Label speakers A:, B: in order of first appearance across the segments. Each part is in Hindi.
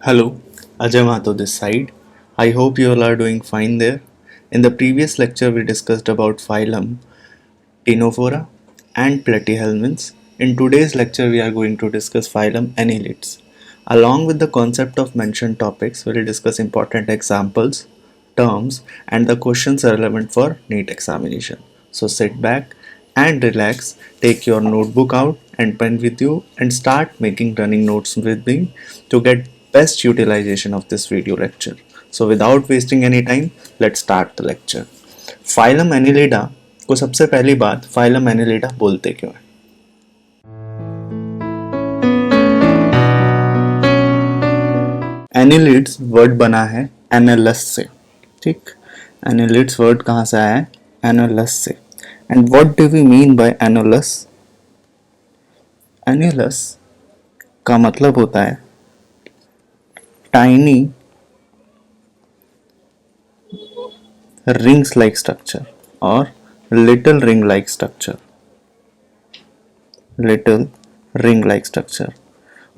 A: Hello, Ajay Mato this side. I hope you all are doing fine there. In the previous lecture, we discussed about phylum Ctenophora and Platyhelminths. In today's lecture, we are going to discuss phylum Annelids. Along with the concept of mentioned topics, we will discuss important examples, terms, and the questions relevant for NEET examination. So sit back and relax, take your notebook out and pen with you and start making running notes with me to get best utilization of this video lecture. So without wasting any time, let's start the lecture. Phylum Annelida को सबसे पहली बात फाइलम एनिलिडा बोलते क्यों है? एनिलिड्स वर्ड बना है एनालस से, ठीक। एनिलिड्स वर्ड कहाँ से आया है? एनालस से। And what do we mean by annulus? Annulus का मतलब होता है tiny rings like structure or little ring like structure, little ring like structure।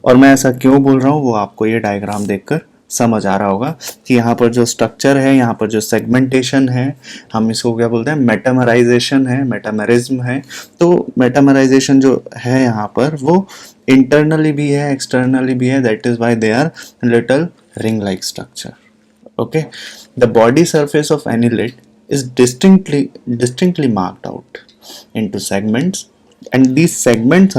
A: और मैं ऐसा क्यों बोल रहा हूँ वो आपको ये डायग्राम देखकर समझ आ रहा होगा कि यहाँ पर जो स्ट्रक्चर है, यहाँ पर जो सेगमेंटेशन है, हम इसको क्या बोलते हैं? मेटामराइजेशन है, मेटामरिज्म है। तो मेटामराइजेशन जो है यहाँ पर वो इंटरनली भी है, एक्सटर्नली भी है। That is why they are little ring like structure. Okay, the body surface of annelid is distinctly marked out into segments, and these segments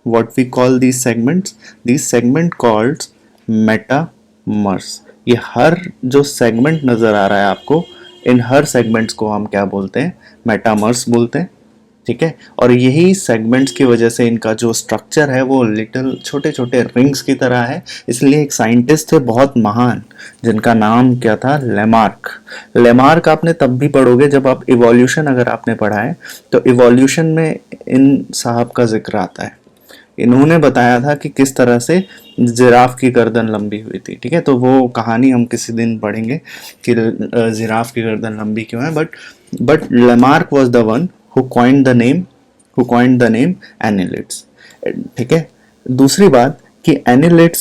A: what we call these segment called metamers। ये हर जो segment नजर आ रहा है आपको, इन हर segments को हम क्या बोलते हैं? मेटामर्स बोलते हैं, ठीक है। और यही सेगमेंट्स की वजह से इनका जो स्ट्रक्चर है वो लिटिल छोटे छोटे रिंग्स की तरह है। इसलिए एक साइंटिस्ट थे बहुत महान, जिनका नाम क्या था? लेमार्क। लेमार्क आपने तब भी पढ़ोगे जब आप इवोल्यूशन अगर आपने पढ़ा है तो इवोल्यूशन में इन साहब का जिक्र आता है। इन्होंने बताया था कि किस तरह से जिराफ की गर्दन लंबी हुई थी, ठीक है। तो वो कहानी हम किसी दिन पढ़ेंगे कि जिराफ की गर्दन लंबी क्यों है। But Lamarck was the one who coined the name annelids, ठीक है। दूसरी बात कि annelids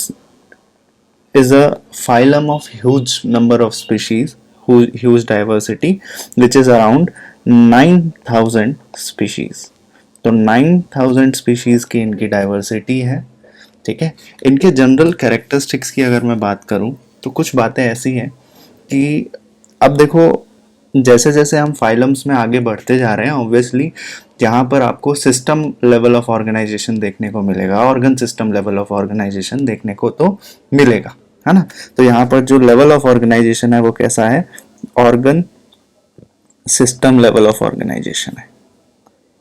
A: is a phylum of huge number of species, huge diversity, which is around 9000 species। तो 9000 species की इनकी डाइवर्सिटी है, ठीक है। इनके जनरल कैरेक्टरिस्टिक्स की अगर मैं बात करूं तो कुछ बातें ऐसी हैं कि अब देखो, जैसे जैसे हम फाइलम्स में आगे बढ़ते जा रहे हैं, ऑब्वियसली यहाँ पर आपको सिस्टम लेवल ऑफ ऑर्गेनाइजेशन देखने को मिलेगा, organ system level of organisation देखने को तो मिलेगा, है ना। तो यहाँ पर जो लेवल ऑफ ऑर्गेनाइजेशन है वो कैसा है? Organ system level of organisation है,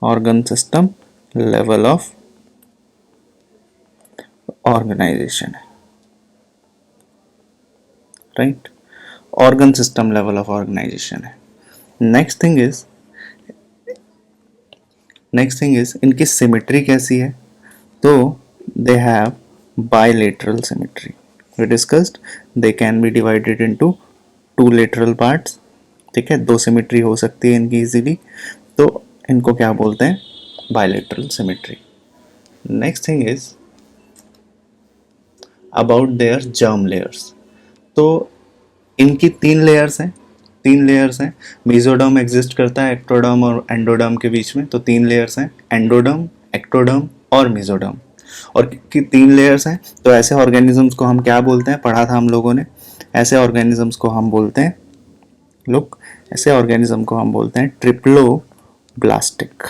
A: organ system level of organisation है, right. Organ system level of organisation है। नेक्स्ट थिंग इज इनकी सिमेट्री कैसी है? तो they have bilateral symmetry. We discussed they can be divided into two lateral parts, ठीक है। दो सिमेट्री हो सकती है इनकी इजीली, तो इनको क्या बोलते हैं? Bilateral symmetry. Next thing is about their germ layers. तो इनकी तीन लेयर्स हैं। मेसोडर्म एग्जिस्ट करता है एक्टोडर्म और एंडोडर्म के बीच में। तो तीन लेयर्स हैं, एंडोडर्म, एक्टोडर्म और मेसोडर्म। और कि तीन लेयर्स हैं तो ऐसे ऑर्गेनिजम्स को हम क्या बोलते हैं? पढ़ा था हम लोगों ने। ऐसे ऑर्गेनिजम्स को हम बोलते हैं, ऐसे ऑर्गेनिज्म को हम बोलते हैं ट्रिप्लोब्लास्टिक,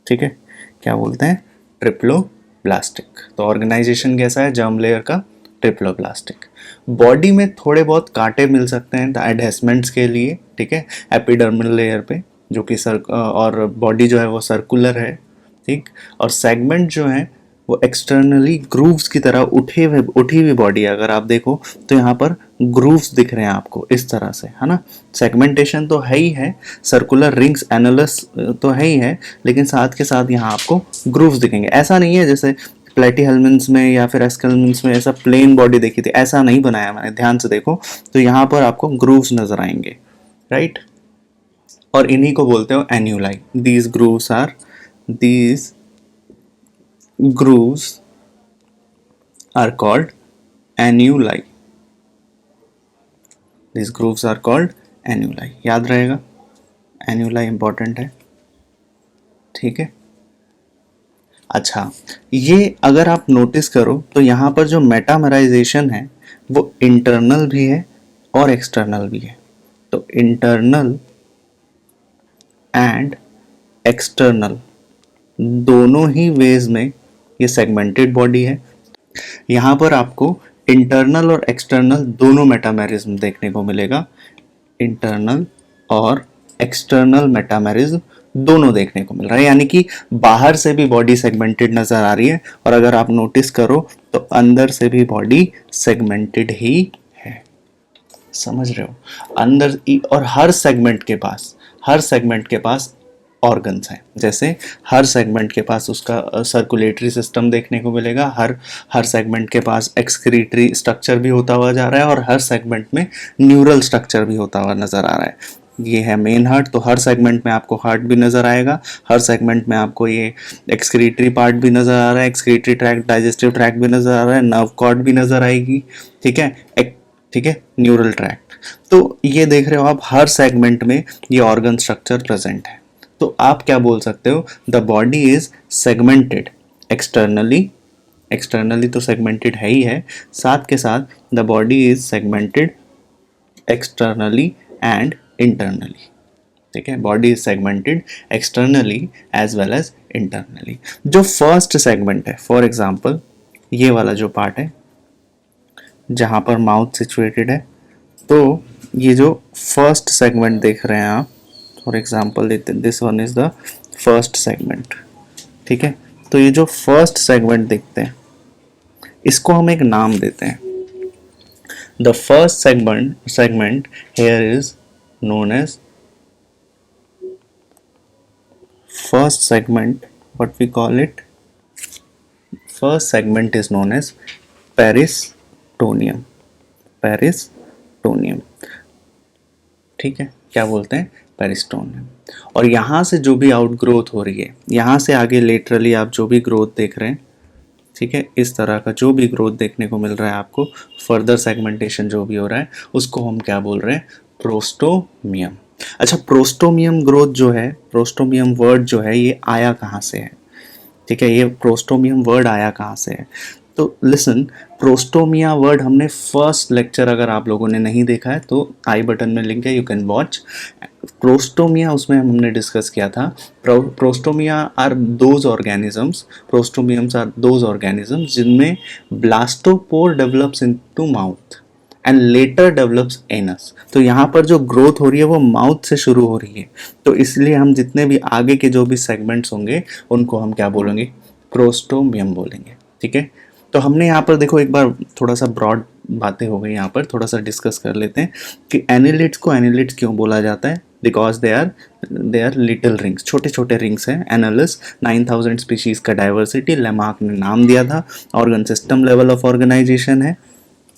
A: ठीक है। क्या बोलते हैं? ट्रिप्लोब्लास्टिक। तो ऑर्गेनाइजेशन कैसा है जर्म लेयर का? ट्रिप्लोब्लास्टिक। बॉडी में थोड़े बहुत कांटे मिल सकते हैं एडहेसमेंट्स के लिए, ठीक है, एपिडर्मल लेयर पे, जो कि और बॉडी जो है वो सर्कुलर है, ठीक। और सेगमेंट जो है वो एक्सटर्नली ग्रूव्स की तरह उठी हुई बॉडी है। अगर आप देखो तो यहाँ पर ग्रूव्स दिख रहे हैं आपको इस तरह से, है ना। सेगमेंटेशन तो है ही है, सर्कुलर रिंग्स एनालस तो है ही है, लेकिन साथ के साथ यहाँ आपको ग्रूव्स दिखेंगे। ऐसा नहीं है जैसे प्लेटीहेल्मिन्थ्स में या फिर एस्केल्मिन्थ्स में ऐसा प्लेन बॉडी देखी थी, ऐसा नहीं बनाया मैंने, ध्यान से देखो। तो यहाँ पर आपको ग्रूव्स नजर आएंगे, राइट। और इन्हीं को बोलते हो annuli. These grooves are called annuli. These grooves are called annuli. याद रहेगा, annuli इंपॉर्टेंट है, ठीक है। अच्छा, ये अगर आप नोटिस करो तो यहाँ पर जो मेटामराइजेशन है वो इंटरनल भी है और एक्सटर्नल भी है। तो इंटरनल एंड एक्सटर्नल दोनों ही वेज में ये सेगमेंटेड बॉडी है। यहाँ पर आपको इंटरनल और एक्सटर्नल दोनों मेटामेरिज्म देखने को मिलेगा। इंटरनल और एक्सटर्नल मेटामेरिज्म दोनों देखने को मिल रहा है, यानी कि बाहर से भी बॉडी सेगमेंटेड नजर आ रही है और अगर आप नोटिस करो तो अंदर से भी बॉडी सेगमेंटेड ही है। समझ रहे हो, अंदर और हर सेगमेंट के पास ऑर्गन्स हैं। जैसे हर सेगमेंट के पास उसका सर्कुलेटरी सिस्टम देखने को मिलेगा, हर सेगमेंट के पास एक्सक्रीटरी स्ट्रक्चर भी होता हुआ जा रहा है और हर सेगमेंट में न्यूरल स्ट्रक्चर भी होता हुआ नजर आ रहा है। ये है मेन हार्ट, तो हर सेगमेंट में आपको हार्ट भी नजर आएगा, हर सेगमेंट में आपको ये एक्सक्रीटरी पार्ट भी नजर आ रहा है, एक्सक्रीटरी ट्रैक्ट, डाइजेस्टिव ट्रैक्ट भी नजर आ रहा है, नर्व कॉर्ड भी नजर आएगी, ठीक है, ठीक है, न्यूरल ट्रैक्ट। तो ये देख रहे हो आप, हर सेगमेंट में ये ऑर्गन स्ट्रक्चर प्रेजेंट है। तो आप क्या बोल सकते हो, the body is segmented externally, externally तो सेगमेंटेड है ही है, साथ के साथ the body is segmented externally and internally, ठीक है, body is segmented externally as well as internally. जो फर्स्ट सेगमेंट है, फॉर एग्जाम्पल ये वाला जो पार्ट है जहां पर माउथ सिचुएटेड है, तो ये जो फर्स्ट सेगमेंट देख रहे हैं आप, for example this one is the first segment, ठीक है। तो ये जो फर्स्ट सेगमेंट देखते हैं इसको हम एक नाम देते हैं। The first segment here is known as first segment, what we call it, first segment is known as पेरिस्टोनियम, पेरिस्टोनियम, ठीक है, क्या बोलते हैं, पेरिस्टोनियम। और यहाँ से जो भी आउटग्रोथ हो रही है, यहाँ से आगे लेटरली आप जो भी ग्रोथ देख रहे हैं, ठीक है, इस तरह का जो भी ग्रोथ देखने को मिल रहा है आपको, फर्दर सेगमेंटेशन जो भी हो रहा है उसको हम क्या बोल रहे हैं, प्रोस्टोमियम। अच्छा, प्रोस्टोमियम ग्रोथ जो है, प्रोस्टोमियम वर्ड जो है ये आया कहाँ से है, ठीक है, ये प्रोस्टोमियम वर्ड आया कहाँ से है। तो लिसन, प्रोस्टोमिया वर्ड हमने फर्स्ट लेक्चर, अगर आप लोगों ने नहीं देखा है तो आई बटन में लिंक है, यू कैन वॉच। प्रोस्टोमिया उसमें हमने डिस्कस किया था। Protostomia are those organisms, protostomes are those organisms जिनमें blastopore develops into mouth and later develops anus. तो यहाँ पर जो ग्रोथ हो रही है वो माउथ से शुरू हो रही है, तो इसलिए हम जितने भी आगे के जो भी सेगमेंट्स होंगे उनको हम क्या बोलेंगे, प्रोस्टोमियम बोलेंगे, ठीक है। तो हमने यहाँ पर देखो, एक बार थोड़ा सा ब्रॉड बातें हो गई, यहाँ पर थोड़ा सा डिस्कस कर लेते हैं कि एनिलिड्स को एनिलिड्स क्यों बोला जाता है, because they are little rings, छोटे छोटे रिंग्स हैं। एनालिस 9000 स्पीशीज का डाइवर्सिटी, लेमार्क ने नाम दिया था। Organ system level of organisation है,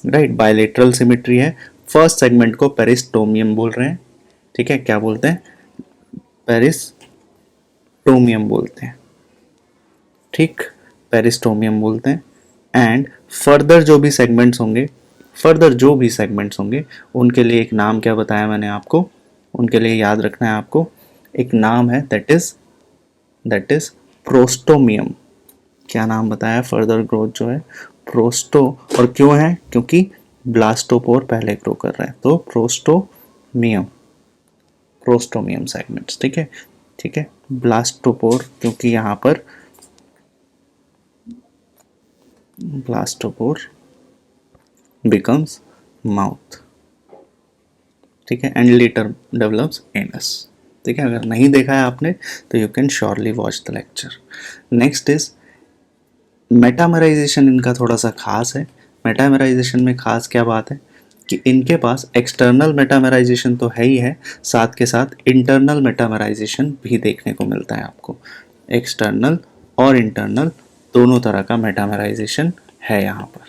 A: राइट, बायलेटरल सिमेट्री है। फर्स्ट सेगमेंट को पेरिस्टोमियम बोल रहे हैं, ठीक है, क्या बोलते हैं, पेरिस्टोमियम बोलते हैं, ठीक, पेरिस्टोमियम बोलते हैं। एंड फर्दर जो भी सेगमेंट्स होंगे उनके लिए एक नाम क्या बताया मैंने आपको, उनके लिए याद रखना है आपको, एक नाम है, दैट इज प्रोस्टोमियम। क्या नाम बताया, फर्दर ग्रोथ जो है प्रोस्टो, और क्यों है, क्योंकि ब्लास्टोपोर पहले ग्रो कर रहे हैं, तो प्रोस्टोमियम सेगमेंट्स, ठीक है, ठीक है, ब्लास्टोपोर क्योंकि यहाँ पर ब्लास्टोपोर becomes mouth, ठीक है, एंड लेटर डेवलप्स एनस, ठीक है। अगर नहीं देखा है आपने तो you can surely watch the lecture. Next is metamerisation, इनका थोड़ा सा खास है। मेटामराइजेशन में खास क्या बात है कि इनके पास एक्सटर्नल मेटामराइजेशन तो है ही है, साथ के साथ इंटरनल मेटामराइजेशन भी देखने को मिलता है आपको। एक्सटर्नल और इंटरनल दोनों तरह का मेटामराइजेशन है यहाँ पर,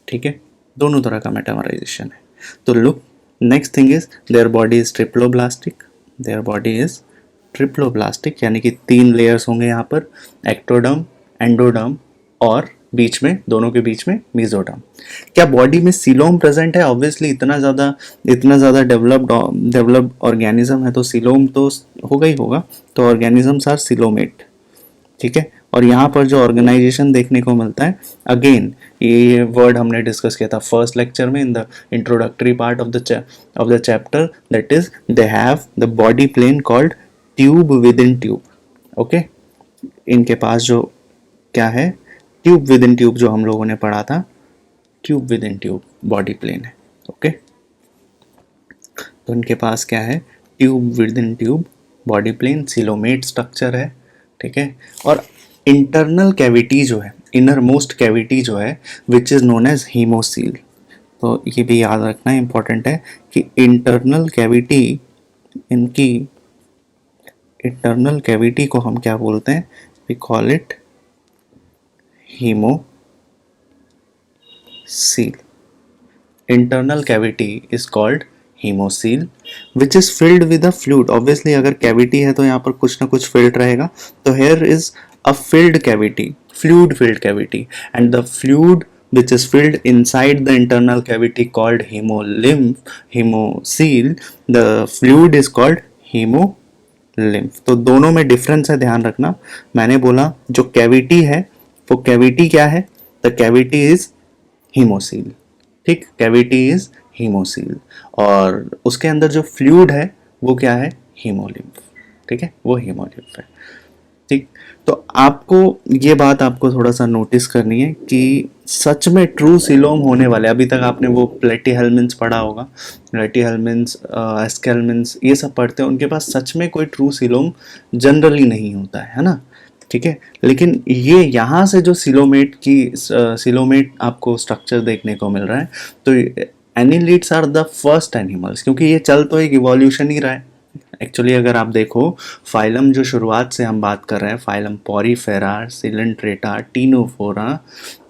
A: ठीक है, दोनों तरह का मेटामराइजेशन है। तो look, next thing is their body is triploblastic, their body is triploblastic, यानी कि 3 लेयर्स होंगे यहाँ पर, एक्टोडर्म, एंडोडर्म और बीच में, दोनों के बीच में मेसोडर्म। क्या बॉडी में सीलोम प्रेजेंट है? ऑब्वियसली इतना ज़्यादा डेवलप्ड ऑर्गेनिज्म है तो सीलोम तो होगा ही होगा। तो ऑर्गेनिजम्स आर सीलोमेट, ठीक है। और यहाँ पर जो ऑर्गेनाइजेशन देखने को मिलता है, अगेन ये वर्ड हमने डिस्कस किया था फर्स्ट लेक्चर में in the introductory part of the chapter, that is they have the body plan called tube within tube. Okay, इनके पास जो क्या है, ट्यूब विद इन ट्यूब, जो हम लोगों ने पढ़ा था, tube within tube body plan है। ओके, तो इनके पास क्या है, tube within tube body plan, coelomate structure है, ठीक है। और इंटरनल कैविटी जो है, इनर मोस्ट कैविटी जो है, which is known as haemocoel. तो ये भी याद रखना इंपॉर्टेंट है कि इंटरनल कैविटी, इनकी इंटरनल कैविटी को हम क्या बोलते हैं, we call it haemocoel. Internal cavity is called haemocoel which is filled with a fluid. Obviously अगर कैविटी है तो यहाँ पर कुछ ना कुछ फिल्ड रहेगा, तो here is a filled cavity, fluid filled cavity, and the fluid which is filled inside the internal cavity called hemocoel, the fluid is called hemolymph। तो दोनों में डिफरेंस है, ध्यान रखना। मैंने बोला जो कैविटी है वो कैविटी क्या है, द कैविटी इज हीमोसील, ठीक, कैविटी इज हीमोसील, और उसके अंदर जो फ्लूइड है वो क्या है, हीमोलिम्फ, ठीक है, वो हीमोलिम्फ है, ठीक। तो आपको ये बात आपको थोड़ा सा नोटिस करनी है कि सच में ट्रू सीलोम होने वाले, अभी तक आपने वो प्लेटीहेल्मिन्स पढ़ा होगा, प्लेटीहेल्मिन्स, एस्केल्मिन्स, ये सब पढ़ते हैं, उनके पास सच में कोई ट्रू सीलोम जनरली नहीं होता है ना, ठीक है। लेकिन ये यहाँ से जो सिलोमेट आपको स्ट्रक्चर देखने को मिल रहा है, तो annelids are the first animals, क्योंकि ये चल तो एक इवोल्यूशन ही रहा है एक्चुअली। अगर आप देखो फाइलम जो शुरुआत से हम बात कर रहे हैं, फाइलम पॉरीफेरा, सिलेंट्रेटा, टीनोफोरा,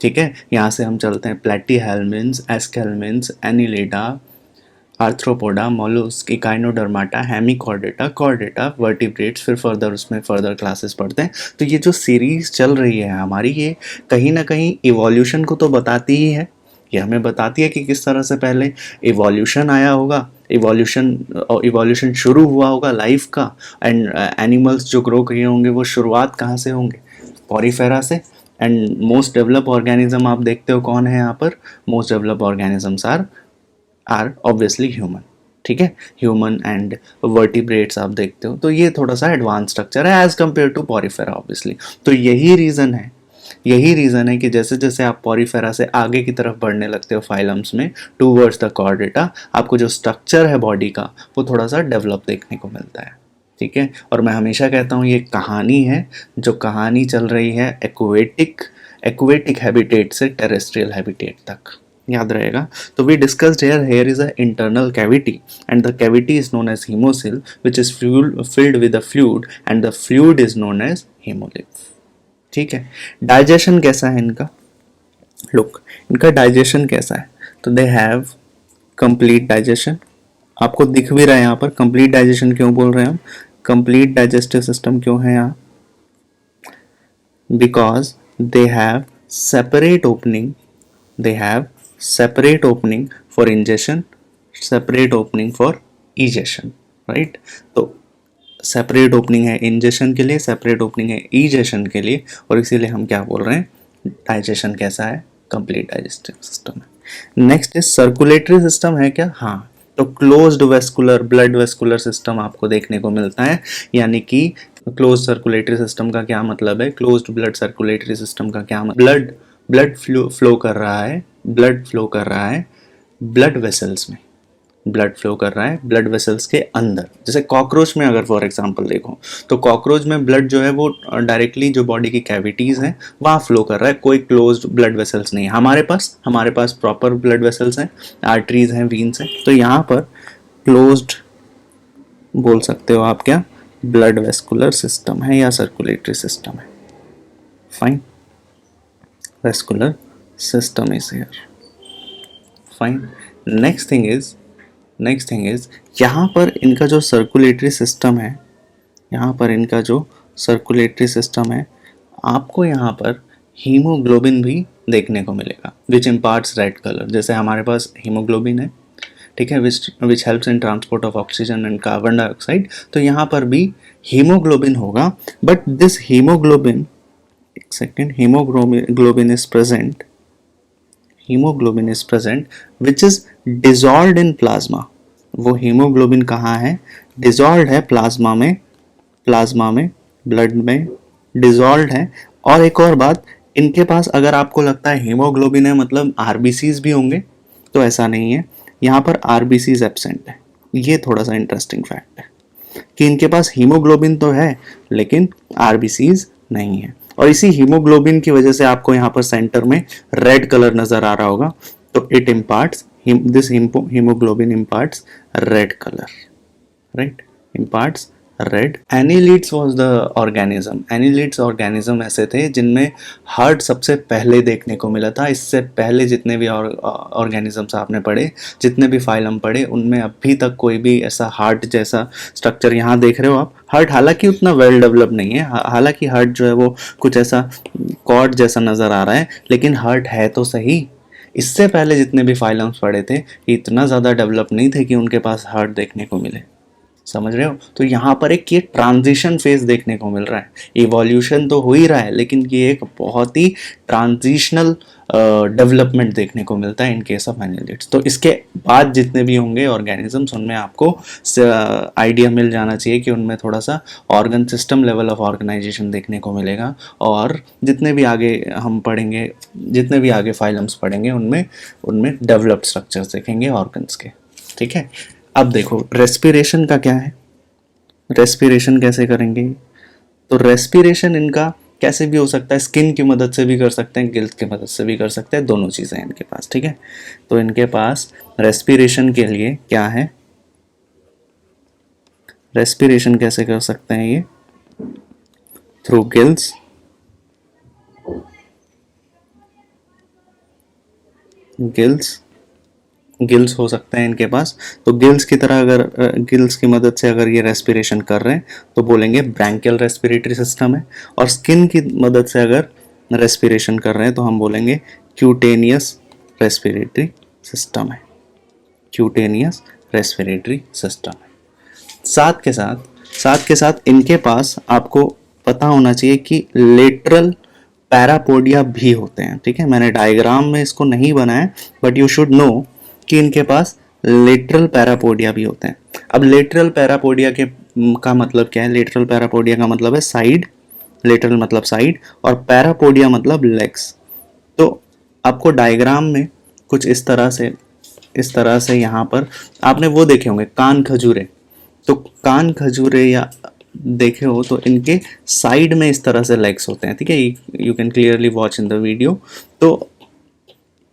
A: ठीक है, यहाँ से हम चलते हैं Platyhelminthes, Aschelminthes, Annelida, Arthropoda, mollusc, Echinodermata, Hemichordata, Chordata, vertebrates, फिर फर्दर उसमें फर्दर क्लासेस पढ़ते हैं। तो ये जो सीरीज चल रही है हमारी, ये कहीं ना कहीं इवोल्यूशन को तो बताती ही है, ये हमें बताती है कि किस तरह से पहले इवोल्यूशन आया होगा, इवोल्यूशन शुरू हुआ होगा लाइफ का, एंड एनिमल्स जो ग्रो किए होंगे वो शुरुआत कहाँ से होंगे, पॉरीफेरा से। एंड मोस्ट डेवलप ऑर्गेनिज्म आप देखते हो कौन है यहाँ पर, most develop organisms are obviously human, ठीक है, ह्यूमन एंड वर्टिब्रेट्स आप देखते हो। तो ये थोड़ा सा एडवांस स्ट्रक्चर है as compare to Porifera obviously. तो यही रीज़न है कि जैसे जैसे आप पॉरीफेरा से आगे की तरफ बढ़ने लगते हो फाइलम्स में टूवर्ड्स द कॉर्डेटा, आपको जो स्ट्रक्चर है बॉडी का वो थोड़ा सा डेवलप देखने को मिलता है, ठीक है। और मैं हमेशा कहता हूँ ये कहानी है, जो कहानी चल रही है एक्वेटिक हैबिटेट से टेरेस्ट्रियल हैबिटेट तक, याद रहेगा। तो we discussed here is a internal cavity and the cavity is known as haemocoel which is filled with a fluid and the fluid is known as haemolymph, ठीक है। डाइजेशन कैसा है इनका, लुक, इनका डाइजेशन कैसा है, तो दे हैव कंप्लीट डाइजेशन, आपको दिख भी रहा है यहाँ पर। कंप्लीट डाइजेशन क्यों बोल रहे हैं हम, कंप्लीट डाइजेस्टिव सिस्टम क्यों है यहाँ, because they have separate opening for ingestion, separate opening for egestion, right. तो सेपरेट ओपनिंग है इंजेशन के लिए, सेपरेट ओपनिंग है इजेशन के लिए, और इसीलिए हम क्या बोल रहे हैं, डाइजेशन कैसा है, कंप्लीट डाइजेस्टिव सिस्टम है। नेक्स्ट इज सर्कुलेटरी सिस्टम है क्या, हाँ। तो closed vascular, blood vascular system आपको देखने को मिलता है, यानी कि क्लोज सर्कुलेटरी सिस्टम का क्या मतलब है, क्लोज्ड ब्लड सर्कुलेटरी सिस्टम का क्या मतलब, ब्लड फ्लो कर रहा है, ब्लड वेसल्स में, ब्लड फ्लो कर रहा है ब्लड वेसल्स के अंदर। जैसे कॉकरोच में अगर फॉर एग्जांपल देखो, तो कॉकरोच में ब्लड जो है वो डायरेक्टली जो बॉडी की कैविटीज़ हैं वहाँ फ्लो कर रहा है, कोई क्लोज्ड ब्लड वेसल्स नहीं है। हमारे पास प्रॉपर ब्लड वेसल्स हैं, आर्टरीज हैं, वीन्स हैं। तो यहाँ पर क्लोज्ड बोल सकते हो आप क्या, ब्लड वेस्कुलर सिस्टम है या सर्कुलेटरी सिस्टम है, fine, vascular system is here, fine. Next thing is यहाँ पर इनका जो सर्कुलेटरी सिस्टम है, आपको यहाँ पर हीमोग्लोबिन भी देखने को मिलेगा, विच इम्पार्ट्स रेड कलर। जैसे हमारे पास हीमोग्लोबिन है, ठीक है, which helps in transport of oxygen and carbon dioxide, तो यहाँ पर भी हीमोग्लोबिन होगा। बट दिस हीमोग्लोबिन, एक second, haemoglobin is present, haemoglobin is present which is dissolved in plasma. वो हीमोग्लोबिन कहाँ है? डिजॉल्व्ड है प्लाज्मा में, प्लाज्मा में, ब्लड में डिजॉल्व्ड है। और एक और बात, इनके पास अगर आपको लगता है हीमोग्लोबिन है मतलब आरबीसीज भी होंगे, तो ऐसा नहीं है, यहाँ पर आरबीसीज एब्सेंट है। ये थोड़ा सा इंटरेस्टिंग फैक्ट है कि इनके पास हीमोग्लोबिन तो है लेकिन आरबीसीज नहीं है। और इसी हीमोग्लोबिन की वजह से आपको यहाँ पर सेंटर में रेड कलर नजर आ रहा होगा, तो it imparts, this haemoglobin imparts red colour, right, imparts red. Annelids was the organism, annelids organism ऐसे थे जिनमें हार्ट सबसे पहले देखने को मिला था। इससे पहले जितने भी ऑर्गेनिजम्स आपने पढ़े, जितने भी फाइलम पढ़े, उनमें अभी तक कोई भी ऐसा हार्ट जैसा स्ट्रक्चर, यहाँ देख रहे हो आप हार्ट, हालांकि उतना वेल डेवलप नहीं है, हालांकि हार्ट जो है वो कुछ ऐसा कॉर्ड जैसा नज़र आ रहा है, लेकिन हार्ट है तो सही। इससे पहले जितने भी फाइलम्स पढ़े थे इतना ज़्यादा डेवलप नहीं थे कि उनके पास हार्ट देखने को मिले, समझ रहे हो? तो यहाँ पर एक ये ट्रांजिशन फेज देखने को मिल रहा है। इवोल्यूशन तो हो ही रहा है लेकिन ये एक बहुत ही ट्रांजिशनल डेवलपमेंट देखने को मिलता है इन केस ऑफ एनिलिड्स। तो इसके बाद जितने भी होंगे ऑर्गेनिजम्स, उनमें आपको आइडिया मिल जाना चाहिए कि उनमें थोड़ा सा organ system level of organisation देखने को मिलेगा। और जितने भी आगे हम पढ़ेंगे, जितने भी आगे फाइलम्स पढ़ेंगे, उनमें उनमें डेवलप्ड स्ट्रक्चर्स देखेंगे ऑर्गन्स के, ठीक है। अब देखो रेस्पिरेशन का क्या है, रेस्पिरेशन कैसे करेंगे? तो रेस्पिरेशन इनका कैसे भी हो सकता है, स्किन की मदद से भी कर सकते हैं, गिल्स की मदद से भी कर सकते हैं, दोनों चीज़ें हैं इनके पास, ठीक है। तो इनके पास रेस्पिरेशन के लिए क्या है, रेस्पिरेशन कैसे कर सकते हैं ये? थ्रू गिल्स, गिल्स, गिल्स हो सकते हैं इनके पास। तो गिल्स की तरह अगर गिल्स की मदद से अगर ये रेस्पिरेशन कर रहे हैं तो बोलेंगे ब्रैंकियल रेस्पिरेटरी सिस्टम है। और स्किन की मदद से अगर रेस्पिरेशन कर रहे हैं तो हम बोलेंगे क्यूटेनियस रेस्पिरेटरी सिस्टम है, क्यूटेनियस रेस्पिरेटरी सिस्टम है। साथ के साथ इनके पास आपको पता होना चाहिए कि लेटरल पैरापोडिया भी होते हैं, ठीक है। मैंने डायग्राम में इसको नहीं बनाया बट यू शुड नो कि इनके पास लेटरल पैरापोडिया भी होते हैं। अब लेटरल पैरापोडिया के का मतलब क्या है? लेटरल पैरापोडिया का मतलब है साइड, लेटरल मतलब साइड, और पैरापोडिया मतलब लेग्स। तो आपको डायग्राम में कुछ इस तरह से यहाँ पर आपने वो देखे होंगे कान खजूरे, तो कान खजूरे या देखे हो तो इनके साइड में इस तरह से लेग्स होते हैं, ठीक है। You can clearly watch in the video. तो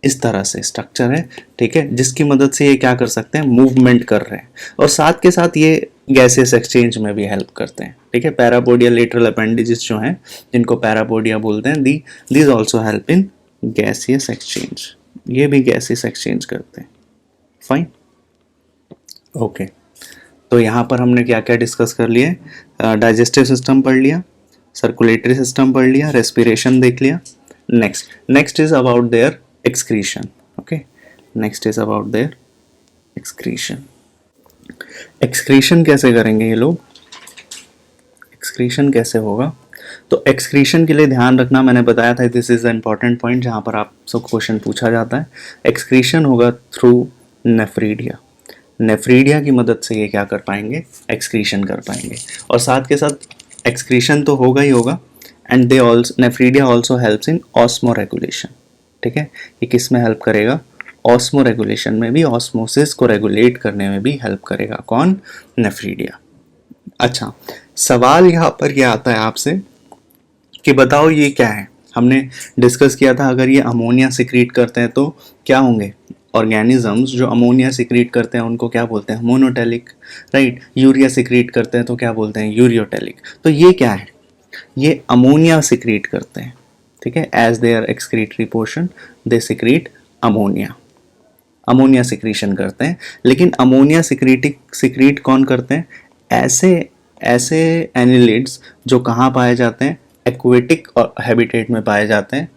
A: इस तरह से स्ट्रक्चर है, ठीक है, जिसकी मदद से ये क्या कर सकते हैं, मूवमेंट कर रहे हैं। और साथ के साथ ये गैसेस एक्सचेंज में भी हेल्प करते हैं, ठीक है। पैरापोडिया लेटरल अपेंडिजेस जो हैं, जिनको पैरापोडिया बोलते हैं, these also help in gaseous exchange, ये भी गैसियस एक्सचेंज करते हैं। Fine, okay. तो यहाँ पर हमने क्या क्या डिस्कस कर लिया? डाइजेस्टिव सिस्टम पढ़ लिया, सर्कुलेटरी सिस्टम पढ़ लिया, रेस्पिरेशन देख लिया। Next is about their excretion, okay. Next is about their excretion. Excretion कैसे करेंगे ये लोग, एक्सक्रीशन कैसे होगा? तो एक्सक्रीशन के लिए ध्यान रखना, मैंने बताया था this is the important point जहाँ पर आपसे क्वेश्चन पूछा जाता है। एक्सक्रीशन होगा थ्रू नेफ्रीडिया, नेफ्रीडिया की मदद से ये क्या कर पाएंगे, एक्सक्रीशन कर पाएंगे। और साथ के साथ एक्सक्रीशन तो होगा ही होगा, and they also, nephridia also helps in osmo regulation, ठीक है। ये किस में हेल्प करेगा? ऑस्मो रेगुलेशन में भी, ऑस्मोसिस को रेगुलेट करने में भी हेल्प करेगा। कौन? नेफ्रीडिया। अच्छा, सवाल यहाँ पर यह आता है आपसे कि बताओ ये क्या है। हमने डिस्कस किया था अगर ये अमोनिया सिक्रीट करते हैं तो क्या होंगे? ऑर्गेनिजम्स जो अमोनिया सिक्रीट करते हैं उनको क्या बोलते हैं? मोनोटेलिक, राइट। यूरिया सिक्रीट करते हैं तो क्या बोलते हैं? यूरियोटेलिक। तो ये क्या है? ये अमोनिया सिक्रीट करते हैं, ठीक है। As their excretory portion they secrete ammonia, ammonia secretion करते हैं। लेकिन अमोनिया सिक्रीट कौन करते हैं? ऐसे एनिलिड्स जो कहाँ पाए जाते हैं? एक्वेटिक हैबिटेट में पाए जाते हैं,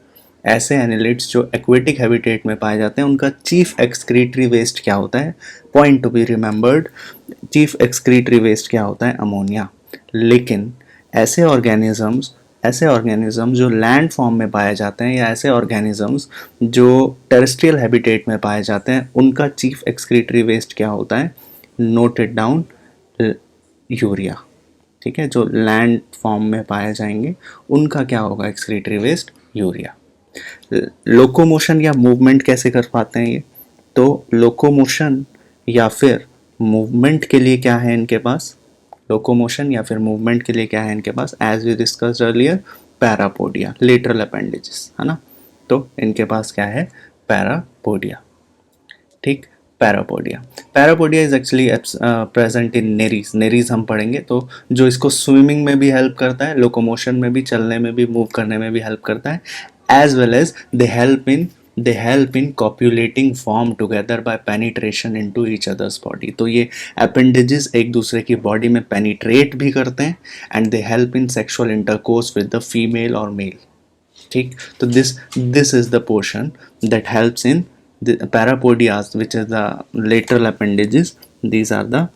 A: ऐसे एनिलिड्स जो एक्वेटिक हैबिटेट में पाए जाते हैं, उनका चीफ एक्सक्रीटरी वेस्ट क्या होता है? Point to be remembered, chief excretory waste क्या होता है? अमोनिया। लेकिन ऐसे ऑर्गेनिजम्स जो लैंड फॉर्म में पाए जाते हैं, या ऐसे ऑर्गेनिजम्स जो टेरेस्ट्रियल हैबिटेट में पाए जाते हैं, उनका चीफ एक्सक्रीटरी वेस्ट क्या होता है? Note it down, urea. ठीक है, जो लैंड फॉर्म में पाए जाएंगे उनका क्या होगा एक्सक्रीटरी वेस्ट? यूरिया। लोकोमोशन या मूवमेंट कैसे कर पाते हैं ये? तो लोकोमोशन या फिर मूवमेंट के लिए क्या है इनके पास? लोकोमोशन या फिर मूवमेंट के लिए क्या है इनके पास? As we discussed earlier, parapodia, lateral appendages, है ना। तो इनके पास क्या है? पैरापोडिया। ठीक, parapodia. Parapodia is actually present in Nereis. Nereis हम पढ़ेंगे, तो जो इसको स्विमिंग में भी हेल्प करता है, लोकोमोशन में भी, चलने में भी, मूव करने में भी हेल्प करता है, as well as they help in copulating form together by penetration into each other's body। तो ये appendages एक दूसरे की बॉडी में penetrate भी करते हैं, and they help in sexual intercourse with the female or male। ठीक, तो this is the portion that helps in the parapodias, which is the lateral appendages। These are the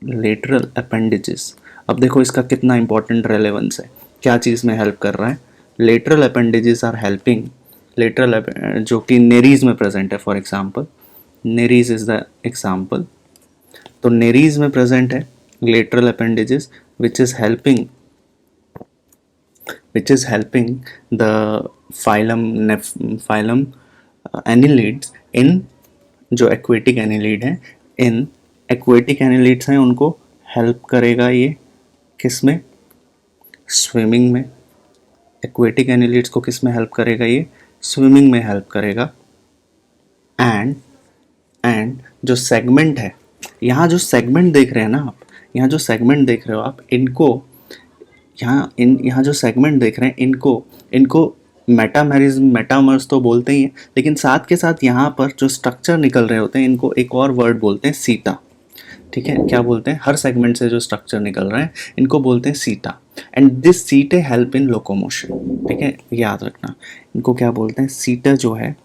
A: lateral appendages। अब देखो इसका कितना इंपॉर्टेंट रेलेवेंस है, क्या चीज़ में हेल्प कर रहा है? Lateral appendages are helping, lateral जो कि नेरीज में प्रेजेंट है, for example Nereis is the example. तो नेरीज में प्रेजेंट है lateral appendages which is helping the phylum annelids in, जो एक्वेटिक एनिलिड है, इन एक्वेटिक एनिलिड्स हैं उनको हेल्प करेगा ये किस में? स्विमिंग में। एक्वेटिक एनिलिड्स को किस में हेल्प करेगा ये? स्विमिंग में हेल्प करेगा। एंड जो सेगमेंट है, यहाँ जो सेगमेंट देख रहे हैं ना आप, यहाँ जो सेगमेंट देख रहे हो आप, इनको यहाँ जो सेगमेंट देख रहे हैं, इनको मेटामर्स तो बोलते ही हैं, लेकिन साथ के साथ यहाँ पर जो स्ट्रक्चर निकल रहे होते हैं, इनको एक और वर्ड बोलते हैं सीटा। ठीक है, क्या बोलते हैं? हर सेगमेंट से जो स्ट्रक्चर निकल रहे हैं इनको बोलते हैं सीटा। एंड दिस सीटे हेल्प इन लोकोमोशन। ठीक है, याद रखना, इनको क्या बोलते हैं? सीटा जो है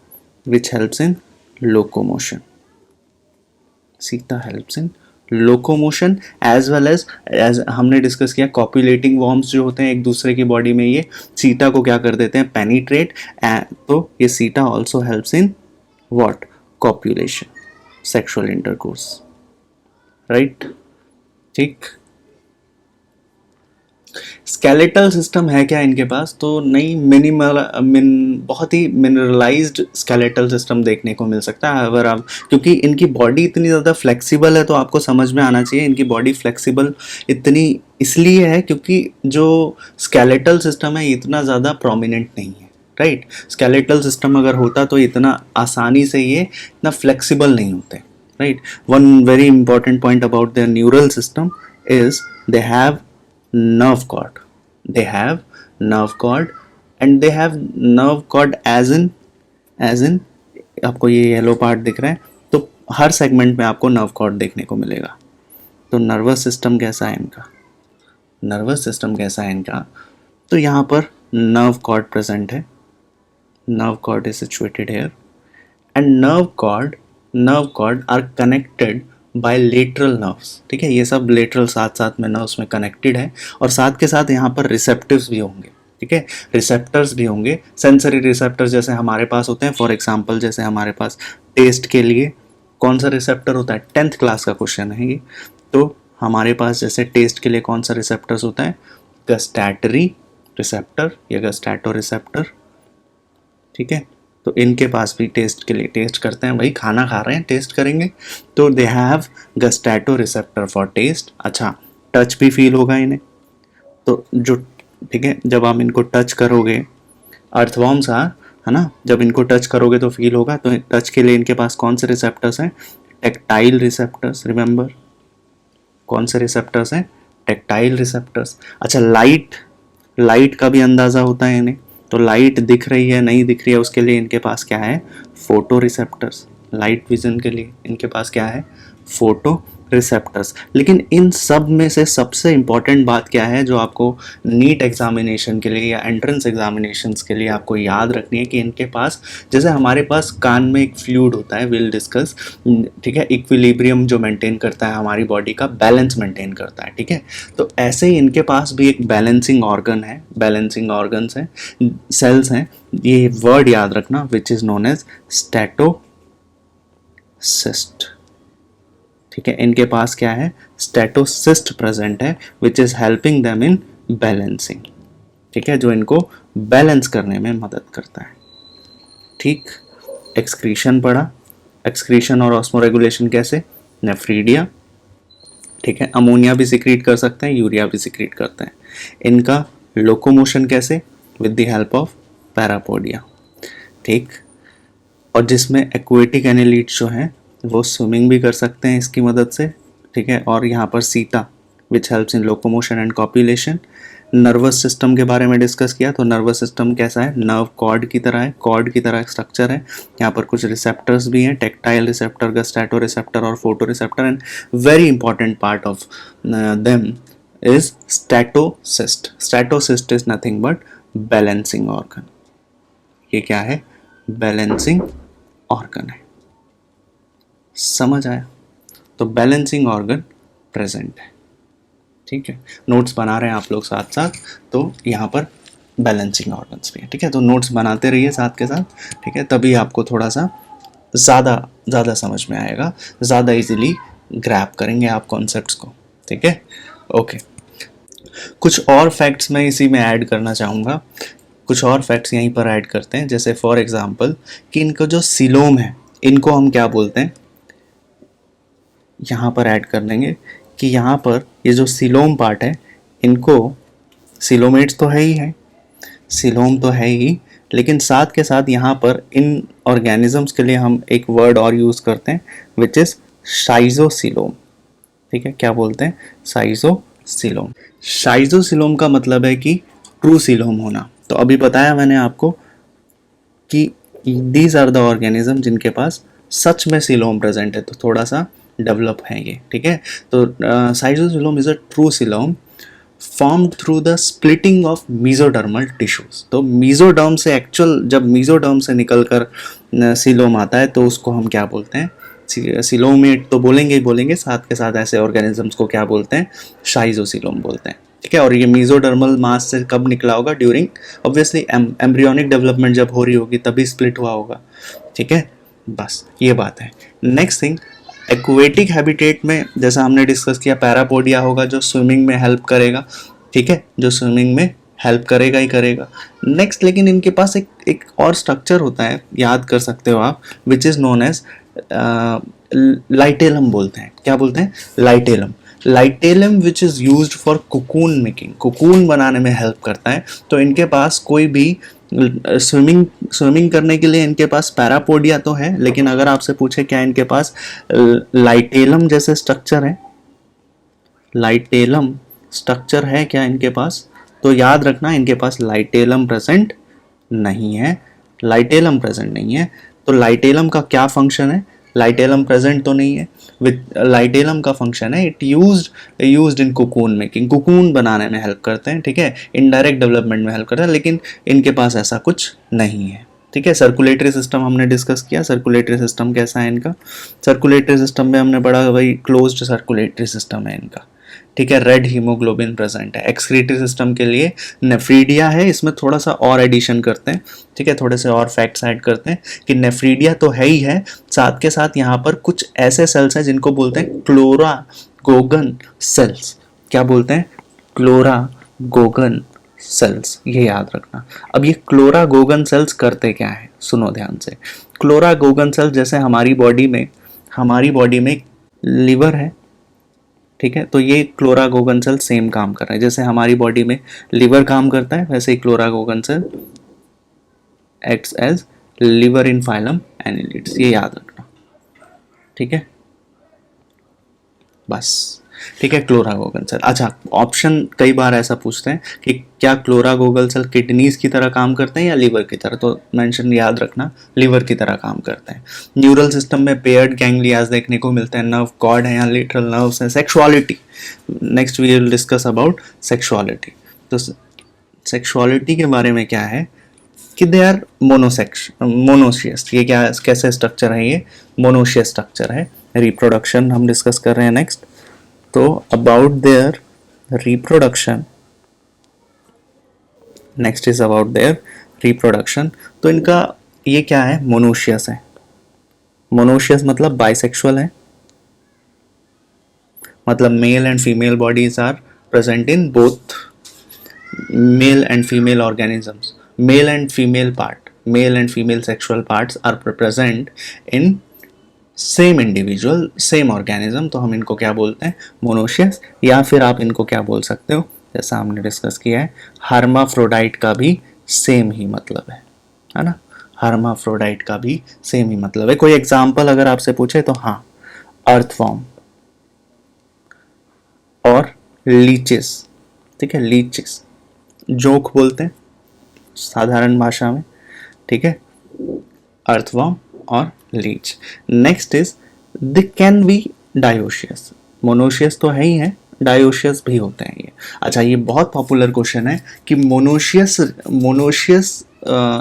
A: which helps in locomotion. Seta helps in locomotion as well as हमने डिस्कस किया, कॉपुलेटिंग वॉर्म्स जो होते हैं एक दूसरे की बॉडी में, ये सीटा को क्या कर देते हैं? पेनिट्रेट। तो ये सीटा also helps in what? Copulation, sexual intercourse, right. ठीक, स्केलेटल सिस्टम है क्या इनके पास? तो नहीं, बहुत ही मिनरलाइज्ड स्केलेटल सिस्टम देखने को मिल सकता है। अगर आप, क्योंकि इनकी बॉडी इतनी ज़्यादा फ्लेक्सिबल है, तो आपको समझ में आना चाहिए इनकी बॉडी फ्लेक्सिबल इतनी इसलिए है क्योंकि जो स्केलेटल सिस्टम है इतना ज़्यादा प्रोमिनेंट नहीं है, राइट। स्केलेटल सिस्टम अगर होता तो इतना आसानी से ये इतना फ्लेक्सिबल नहीं होते, right। One very important point about their neural system is they have nerve cord, and they have nerve cord as in आपको ये येलो पार्ट दिख रहा है, तो हर सेगमेंट में आपको नर्व कॉर्ड देखने को मिलेगा। तो नर्वस सिस्टम कैसा है इनका? तो यहाँ पर नर्व कॉर्ड प्रेजेंट है, nerve cord is situated here, and nerve cord are connected by lateral nerves. ठीक है, ये सब लेटरल साथ में नर्व्स में कनेक्टेड है, और साथ के साथ यहाँ पर रिसेप्टर्स भी होंगे। ठीक है, रिसेप्टर्स भी होंगे, सेंसरी रिसेप्टर्स जैसे हमारे पास होते हैं। फॉर एग्जांपल जैसे हमारे पास टेस्ट के लिए कौन सा रिसेप्टर होता है? 10th क्लास का क्वेश्चन है ये। तो हमारे पास जैसे टेस्ट के लिए कौन सा रिसेप्टर्स होता है? गस्टैटरी रिसेप्टर या गस्टैटो रिसेप्टर। ठीक है, तो इनके पास भी टेस्ट के लिए टेस्ट करते हैं, भाई खाना खा रहे हैं टेस्ट करेंगे, तो they have gustatory receptor for taste. अच्छा, टच भी फील होगा इन्हें, तो जो ठीक है, जब आप इनको टच करोगे, अर्थवॉर्म्स है ना, जब इनको टच करोगे तो फील होगा। तो टच के लिए इनके पास कौन से रिसेप्टर्स हैं? Tactile receptors. रिमेंबर, कौन से रिसेप्टर्स हैं? Tactile receptors. अच्छा, लाइट का भी अंदाज़ा होता है इन्हें, तो लाइट दिख रही है नहीं दिख रही है उसके लिए इनके पास क्या है? Photo receptors. लाइट विजन के लिए इनके पास क्या है? Photo receptors. लेकिन इन सब में से सबसे इम्पॉर्टेंट बात क्या है जो आपको नीट एग्जामिनेशन के लिए या एंट्रेंस एग्जामिनेशंस के लिए आपको याद रखनी है कि इनके पास, जैसे हमारे पास कान में एक फ्लूइड होता है, विल डिस्कस, ठीक है, इक्विलिब्रियम जो मेंटेन करता है हमारी बॉडी का, बैलेंस मेंटेन करता है, ठीक है। तो ऐसे ही इनके पास भी एक बैलेंसिंग ऑर्गन है, बैलेंसिंग ऑर्गन्स हैं, सेल्स हैं, ये वर्ड याद रखना, which is known as statocyst, ठीक है। इनके पास क्या है, स्टैटोसिस्ट प्रेजेंट है, which is helping them in balancing, ठीक है, जो इनको बैलेंस करने में मदद करता है, ठीक। एक्सक्रीशन पढ़ा, एक्सक्रीशन और ऑस्मोरेगुलेशन कैसे, नेफ्रीडिया, ठीक है, अमोनिया भी सिक्रीट कर सकते हैं, यूरिया भी सिक्रीट करते हैं। इनका लोकोमोशन कैसे, with the help of parapodia, ठीक। और जिसमें एक्वेटिक एनालिट्स जो हैं वो स्विमिंग भी कर सकते हैं इसकी मदद से, ठीक है। और यहाँ पर सीता विच helps in locomotion and copulation. Nervous system के बारे में डिस्कस किया, तो नर्वस सिस्टम कैसा है, नर्व कॉर्ड की तरह है, कॉर्ड की तरह एक स्ट्रक्चर है। यहाँ पर कुछ रिसेप्टर्स भी हैं, टेक्टाइल रिसेप्टर, गस्टैटो रिसेप्टर और photo receptor, and very important part of them is statocyst. Statocyst is nothing but balancing organ. ये क्या है, बैलेंसिंग ऑर्गन है, समझ आया। तो बैलेंसिंग ऑर्गन प्रेजेंट है, ठीक है। नोट्स बना रहे हैं आप लोग साथ साथ, तो यहाँ पर बैलेंसिंग ऑर्गन्स भी है, ठीक है। तो नोट्स बनाते रहिए साथ के साथ, ठीक है, तभी आपको थोड़ा सा ज़्यादा समझ में आएगा, ज़्यादा इजीली ग्रैब करेंगे आप कॉन्सेप्ट्स को, ठीक है। ओके, कुछ और फैक्ट्स मैं इसी में ऐड करना चाहूँगा, कुछ और फैक्ट्स यहीं पर ऐड करते हैं। जैसे फॉर एग्जांपल कि इनको जो सिलोम है इनको हम क्या बोलते हैं, यहाँ पर ऐड कर देंगे कि यहाँ पर ये जो सिलोम पार्ट है, इनको सिलोमेट्स तो है ही है, सिलोम तो है ही, लेकिन साथ के साथ यहाँ पर इन ऑर्गेनिजम्स के लिए हम एक वर्ड और यूज़ करते हैं, विच इज़ शाइजोसिलोम, ठीक है। क्या बोलते हैं, शाइजोसिलोम। शाइजोसिलोम का मतलब है कि ट्रू सिलोम होना। तो अभी बताया मैंने आपको कि दीज आर द ऑर्गेनिज्म जिनके पास सच में सिलोम प्रेजेंट है, तो थोड़ा सा डेवलप है ये, ठीक है। तो schizocoelom is a true coelom formed through the splitting of mesodermal tissues. तो मीजोडर्म से एक्चुअल, जब मीजोडर्म से निकलकर सिलोम आता है तो उसको हम क्या बोलते हैं, सिलोमेट तो बोलेंगे ही बोलेंगे, साथ के साथ ऐसे ऑर्गेनिजम्स को क्या बोलते हैं, शाइजोसिलोम बोलते हैं, ठीक है। और ये मीजोडर्मल मास से कब निकला होगा, ड्यूरिंग ऑब्वियसली एम्ब्रियोनिक डेवलपमेंट जब हो रही होगी तभी स्प्लिट हुआ होगा, ठीक है। बस ये बात है। नेक्स्ट थिंग, एक्वेटिक हैबिटेट में जैसा हमने डिस्कस किया, पैरापोडिया होगा जो स्विमिंग में हेल्प करेगा, ठीक है, जो स्विमिंग में हेल्प करेगा ही करेगा। नेक्स्ट, लेकिन इनके पास एक और स्ट्रक्चर होता है, याद कर सकते हो आप, which is known as clitellum बोलते हैं। क्या बोलते हैं, clitellum. Clitellum which is used for cocoon making, cocoon बनाने में हेल्प करता है। तो इनके पास कोई भी स्विमिंग करने के लिए इनके पास पैरापोडिया तो है, लेकिन अगर आपसे पूछे क्या इनके पास लाइटेलम जैसे स्ट्रक्चर है, लाइटेलम स्ट्रक्चर है क्या इनके पास, तो याद रखना इनके पास लाइटेलम प्रेजेंट नहीं है, लाइटेलम प्रेजेंट नहीं है। तो लाइटेलम का क्या फंक्शन है, लाइटेलम प्रेजेंट तो नहीं है, विद लाइटेलम का फंक्शन है, it used in cocoon making, cocoon बनाने में हेल्प करते हैं, ठीक है, इनडायरेक्ट डेवलपमेंट में हेल्प करते हैं, लेकिन इनके पास ऐसा कुछ नहीं है, ठीक है। सर्कुलेटरी सिस्टम हमने डिस्कस किया, सर्कुलेटरी सिस्टम कैसा है इनका, सर्कुलेटरी सिस्टम में हमने पढ़ा भाई क्लोज्ड सर्कुलेटरी सिस्टम है इनका, ठीक है। रेड हीमोग्लोबिन प्रेजेंट है। एक्सक्रीटरी सिस्टम के लिए नेफ्रीडिया है, इसमें थोड़ा सा और एडिशन करते हैं, ठीक है, थोड़े से और फैक्ट्स ऐड करते हैं कि नेफ्रीडिया तो है ही है, साथ के साथ यहाँ पर कुछ ऐसे सेल्स हैं जिनको बोलते हैं क्लोरागोगन सेल्स। क्या बोलते हैं, क्लोरागोगन सेल्स, ये याद रखना। अब ये क्लोरागोगन सेल्स करते क्या है, सुनो ध्यान से। क्लोरागोगन सेल्स, जैसे हमारी बॉडी में लिवर है, ठीक है, तो ये क्लोरागोगन सेल सेम काम कर रहा है। जैसे हमारी बॉडी में लिवर काम करता है, वैसे ही क्लोरागोगन सेल एक्ट्स एज लिवर इन फाइलम एनिलिड्स, ये याद रखना, ठीक है। बस ठीक है, क्लोरागोगल सेल। अच्छा, ऑप्शन कई बार ऐसा पूछते हैं कि क्या क्लोरागोगल सेल किडनीज की तरह काम करते हैं या लीवर की तरह, तो मेंशन याद रखना, लीवर की तरह काम करते हैं। न्यूरल सिस्टम में पेयर्ड गैंग्लियाज देखने को मिलते हैं, नर्व कॉर्ड है या लेटरल नर्व्स हैं। Sexuality, next we will discuss about sexuality. तो सेक्सुअलिटी के बारे में क्या है कि दे आर मोनोशियस। ये क्या कैसे स्ट्रक्चर है, ये मोनोशियस स्ट्रक्चर है। रिप्रोडक्शन हम डिस्कस कर रहे हैं नेक्स्ट। तो about their reproduction, next is about their reproduction. तो इनका ये क्या है, मोनोशियस है। मोनोशियस मतलब बाइसेक्सुअल है, मतलब male and female bodies are present in both male and female organisms. Male and female part, male and female sexual parts are present in same individual, same organism. तो हम इनको क्या बोलते हैं, मोनोशियस। या फिर आप इनको क्या बोल सकते हो, जैसा हमने डिस्कस किया है, हर्माफ्रोडाइट का भी सेम ही मतलब है ना। हर्माफ्रोडाइट का भी सेम ही मतलब है। कोई एग्जांपल अगर आपसे पूछे तो हाँ, अर्थवॉर्म और लीचेस, ठीक है, लीचेस जोक बोलते हैं साधारण भाषा में, ठीक है, अर्थवॉर्म और leech. Next is they can be dioecious. Monoecious तो है ही है, डायोशियस भी होते हैं ये। अच्छा, ये बहुत पॉपुलर क्वेश्चन है कि मोनोशियस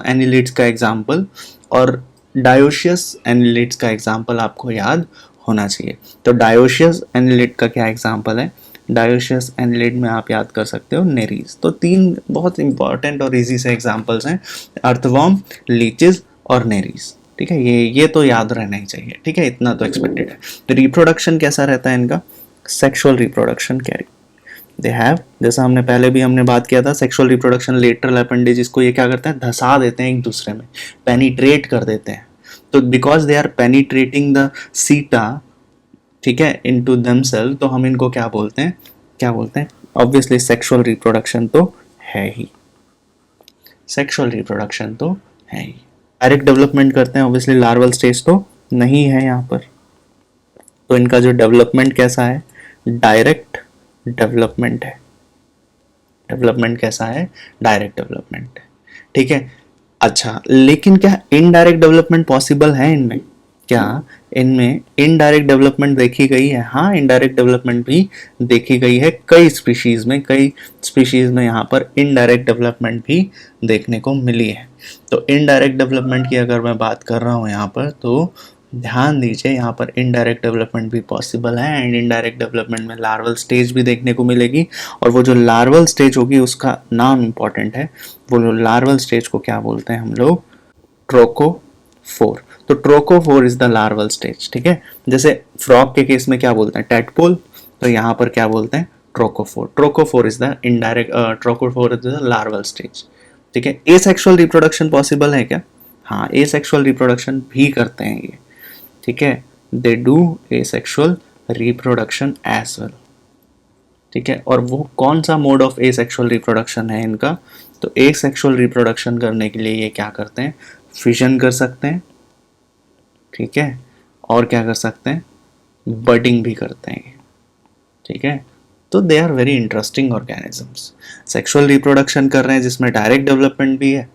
A: एनिलिड्स का एग्जाम्पल और डायोशियस एनिलिड्स का एग्जाम्पल आपको याद होना चाहिए। तो डायोशियस एनिलिड का क्या एग्जाम्पल है, डायोशियस एनिलिड में आप याद कर सकते हो नेरीज। तो तीन बहुत इंपॉर्टेंट और इजी से एग्जांपल्स हैं, अर्थवॉर्म, लीचेस और नेरीज, ठीक है। ये तो याद रहना ही चाहिए, ठीक है, इतना तो एक्सपेक्टेड है। तो रिप्रोडक्शन कैसा रहता है इनका, sexual reproduction carry they have, जैसा हमने पहले भी हमने बात किया था, सेक्सुअल रिप्रोडक्शन लेटरल अपेंडेजेस को ये क्या करते हैं, धसा देते हैं एक दूसरे में, पेनिट्रेट कर देते हैं। तो because they are penetrating the seta, ठीक है, इनटू देमसेल्फ, तो हम इनको क्या बोलते हैं, क्या बोलते हैं, ऑब्वियसली सेक्सुअल रिप्रोडक्शन तो है ही, सेक्सुअल रिप्रोडक्शन तो है ही। डायरेक्ट डेवलपमेंट करते हैं, ऑब्वियसली लार्वल स्टेज तो नहीं है यहाँ पर। तो इनका जो डेवलपमेंट कैसा है, डायरेक्ट डेवलपमेंट है। डेवलपमेंट कैसा है, डायरेक्ट डेवलपमेंट है, ठीक है। अच्छा, लेकिन क्या इनडायरेक्ट डेवलपमेंट पॉसिबल है इनमें, क्या इनमें इनडायरेक्ट डेवलपमेंट देखी गई है? हाँ, इनडायरेक्ट डेवलपमेंट भी देखी गई है कई स्पीशीज में यहाँ पर इनडायरेक्ट डेवलपमेंट भी देखने को मिली है। तो इनडायरेक्ट डेवलपमेंट की अगर मैं बात कर रहा हूँ यहाँ पर, तो ध्यान दीजिए, यहाँ पर इनडायरेक्ट डेवलपमेंट भी पॉसिबल है। एंड इनडायरेक्ट डेवलपमेंट में लार्वल स्टेज भी देखने को मिलेगी, और वो जो लार्वल स्टेज होगी उसका नाम इंपॉर्टेंट है। वो लार्वल स्टेज को क्या बोलते हैं हम लोग, ट्रोकोफोर। तो trochophore is the larval stage, ठीक है। जैसे फ्रॉग के केस में क्या बोलते हैं, टेडपोल, तो यहाँ पर क्या बोलते हैं, trochophore. Trochophore is the indirect, trochophore is the larval stage, ठीक है। एसेक्सुअल रिप्रोडक्शन पॉसिबल है क्या? हाँ, एसेक्सुअल रिप्रोडक्शन भी करते हैं ये, ठीक है, they do asexual reproduction as well, ठीक है। और वो कौन सा मोड ऑफ एसेक्सुअल रिप्रोडक्शन है इनका, तो एसेक्सुअल रिप्रोडक्शन करने के लिए ये क्या करते हैं, फिजन कर सकते हैं, ठीक है, और क्या कर सकते हैं, बडिंग भी करते हैं, ठीक है। तो they are very interesting organisms. Sexual reproduction कर रहे हैं जिसमें डायरेक्ट डेवलपमेंट भी है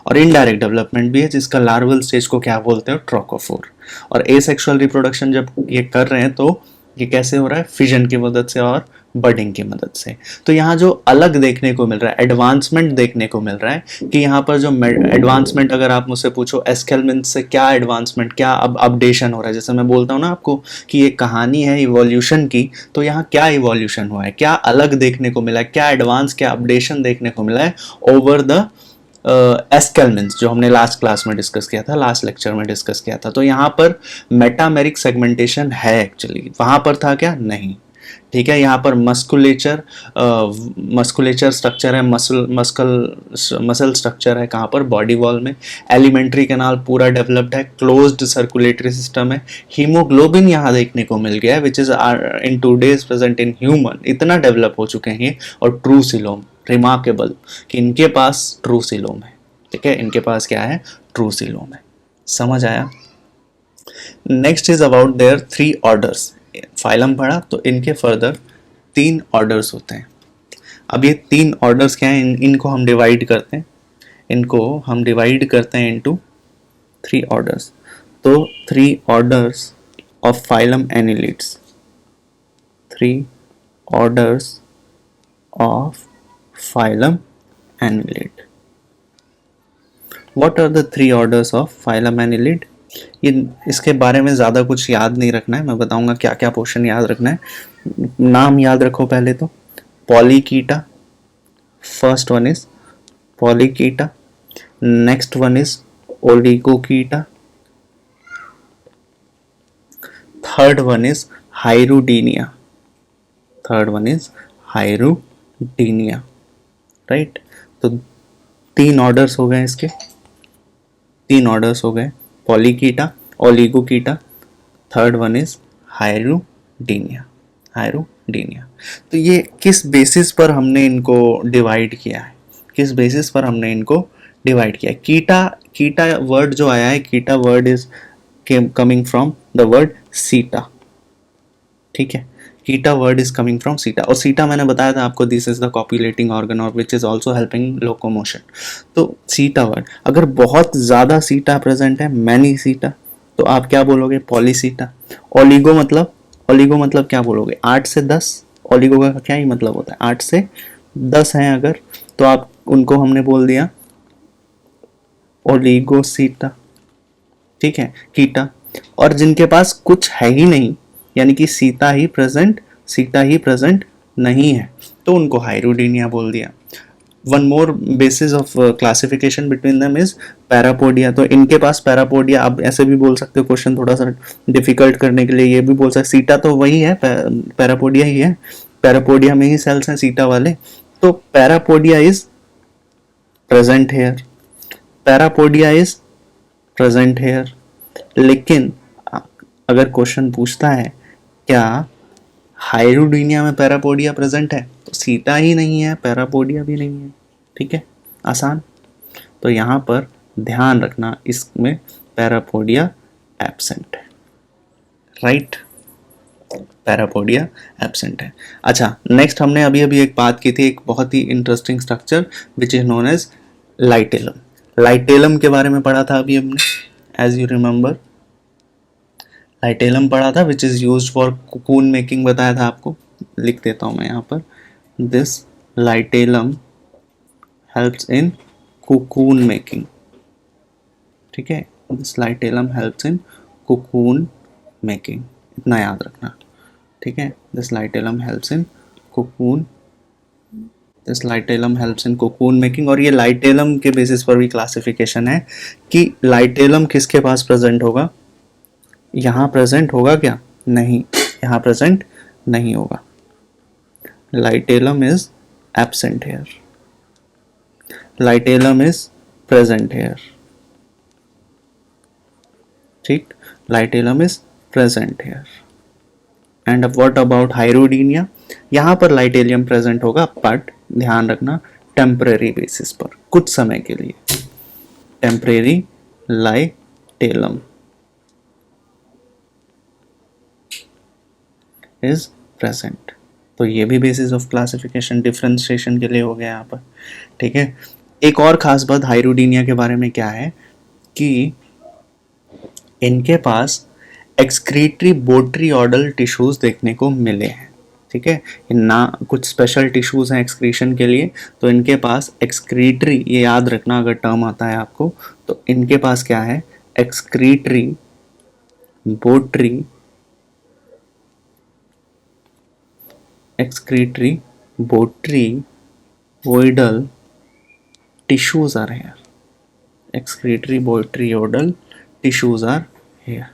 A: और इनडायरेक्ट डेवलपमेंट भी है, जिसका लार्वल स्टेज को क्या बोलते हैं, ट्रोकोफोर। और एसेक्सुअल रिप्रोडक्शन जब ये कर रहे हैं तो ये कैसे हो रहा है, फिजन की मदद से और बडिंग की मदद से। तो यहाँ जो अलग देखने को मिल रहा है, एडवांसमेंट देखने को मिल रहा है कि यहाँ पर जो एडवांसमेंट, अगर आप मुझसे पूछो एस्केलमेंट से क्या एडवांसमेंट, क्या अब अपडेशन हो रहा है, जैसे मैं बोलता हूँ ना आपको कि ये कहानी है इवोल्यूशन की, तो यहाँ क्या इवोल्यूशन हुआ है, क्या अलग देखने को मिला है, क्या एडवांस, क्या अपडेशन देखने को मिला है ओवर द एस्केलमेंट्स, जो हमने लास्ट क्लास में डिस्कस किया था, लास्ट लेक्चर में डिस्कस किया था। तो यहाँ पर मेटामेरिक सेगमेंटेशन है एक्चुअली, वहाँ पर था क्या, नहीं, ठीक है। यहाँ पर मस्कुलेचर स्ट्रक्चर है, मसल स्ट्रक्चर है, कहाँ पर, बॉडी वॉल में। एलिमेंट्री कैनाल पूरा डेवलप्ड है, क्लोज्ड सर्कुलेटरी सिस्टम है। हीमोग्लोबिन यहाँ देखने को मिल गया है, which is in today's present in human, इतना डेवलप हो चुके हैं। और ट्रू सिलोम, रिमार्केबल कि इनके पास ट्रू सिलोम है, ठीक है, इनके पास क्या है, ट्रू सिलोम है। समझ आया? Next is about their 3 orders. Phylum पढ़ा, तो इनके फर्दर तीन ऑर्डर्स होते हैं। अब ये तीन ऑर्डर्स क्या हैं, इनको हम डिवाइड करते हैं, इनको हम डिवाइड करते हैं इनटू थ्री ऑर्डर्स। तो three orders of phylum annelids, three orders of phylum annelid. What are the three orders of phylum annelid? ये इसके बारे में ज़्यादा कुछ याद नहीं रखना है, मैं बताऊंगा क्या क्या पोर्शन याद रखना है। नाम याद रखो पहले तो। Polychaeta, first one is Polychaeta, next one is Oligochaeta, third one is Hirudinea, third one is Hirudinea, right. तो तीन ऑर्डर्स हो गए इसके, तीन ऑर्डर्स हो गए, पॉलीकीटा, ओलिगोकीटा, थर्ड वन इज हाइरुडीनिया, हाइरुडीनिया। तो ये किस बेसिस पर हमने इनको डिवाइड किया है, किस बेसिस पर हमने इनको डिवाइड किया है? कीटा, कीटा वर्ड जो आया है, chaeta word is coming from the word seta, ठीक है। Chaeta word is coming from seta, और सीटा मैंने बताया था आपको, this is the copulating organ और which is also helping locomotion. तो सीटा वर्ड, अगर बहुत ज़्यादा सीटा प्रेजेंट है, मैनी सीटा, तो आप क्या बोलोगे? पॉलीसीटा। ओलिगो मतलब, ओलिगो मतलब क्या बोलोगे? 8 से 10। ओलिगो का क्या ही मतलब होता है? 8 से 10 हैं अगर, तो आप उनको हमने बोल दिया ओलिगोसीटा, ठीक है, कीटा। और जिनके पास कुछ है ही नहीं, यानी कि सीता ही प्रेजेंट, सीता ही प्रेजेंट नहीं है, तो उनको हाइरुडीनिया बोल दिया। One more basis of classification between them is parapodia. तो इनके पास पैरापोडिया, आप ऐसे भी बोल सकते हो, क्वेश्चन थोड़ा सा डिफिकल्ट करने के लिए ये भी बोल सकते, सीटा तो वही है, पैरापोडिया ही है, पैरापोडिया में ही सेल्स हैं सीटा वाले। तो parapodia is present hair, parapodia is present hair. लेकिन अगर क्वेश्चन पूछता है क्या हाइरुडीनिया में पैरापोडिया प्रेजेंट है, तो सीटा ही नहीं है, पैरापोडिया भी नहीं है, ठीक है, आसान। तो यहाँ पर ध्यान रखना, इसमें पैरापोडिया एब्सेंट है, राइट, पैरापोडिया एब्सेंट है। अच्छा, नेक्स्ट हमने अभी अभी एक बात की थी, एक बहुत ही interesting structure which is known as clitellum. Clitellum के बारे में पढ़ा था अभी हमने, एज यू रिमेंबर, लाइटेलम पढ़ा था, which is used for cocoon making, बताया था आपको, लिख देता हूं मैं यहाँ पर, this clitellum helps in cocoon making, ठीक है, this clitellum helps in cocoon making, इतना याद रखना, ठीक है, this clitellum helps in cocoon, this clitellum helps in cocoon making. और ये लाइटेलम के बेसिस पर भी क्लासिफिकेशन है कि लाइटेलम किसके पास प्रेजेंट होगा, यहाँ प्रेजेंट होगा क्या? नहीं, यहाँ प्रेजेंट नहीं होगा, clitellum is absent here, clitellum is present here, ठीक, clitellum is present here. And what about Hirudinea? यहाँ पर लाइटेलियम प्रेजेंट होगा, बट ध्यान रखना टेम्परेरी बेसिस पर, कुछ समय के लिए, टेम्परेरी लाइटेलम इज प्रेजेंट। तो ये भी बेसिस ऑफ क्लासिफिकेशन डिफरेंशिएशन के लिए हो गया यहाँ पर, ठीक है। एक और खास बात हाइरुडीनिया के बारे में क्या है कि इनके पास एक्सक्रीटरी बोट्री ऑर्डल टिश्यूज देखने को मिले हैं, ठीक है, ना कुछ स्पेशल टिश्यूज हैं एक्सक्रीशन के लिए, तो इनके पास एक्सक्रीटरी, ये याद रखना अगर टर्म आता है आपको, तो इनके पास क्या है? Excretory botryoidal, excretory botryoidal tissues are here, excretory botryoidal tissues are here,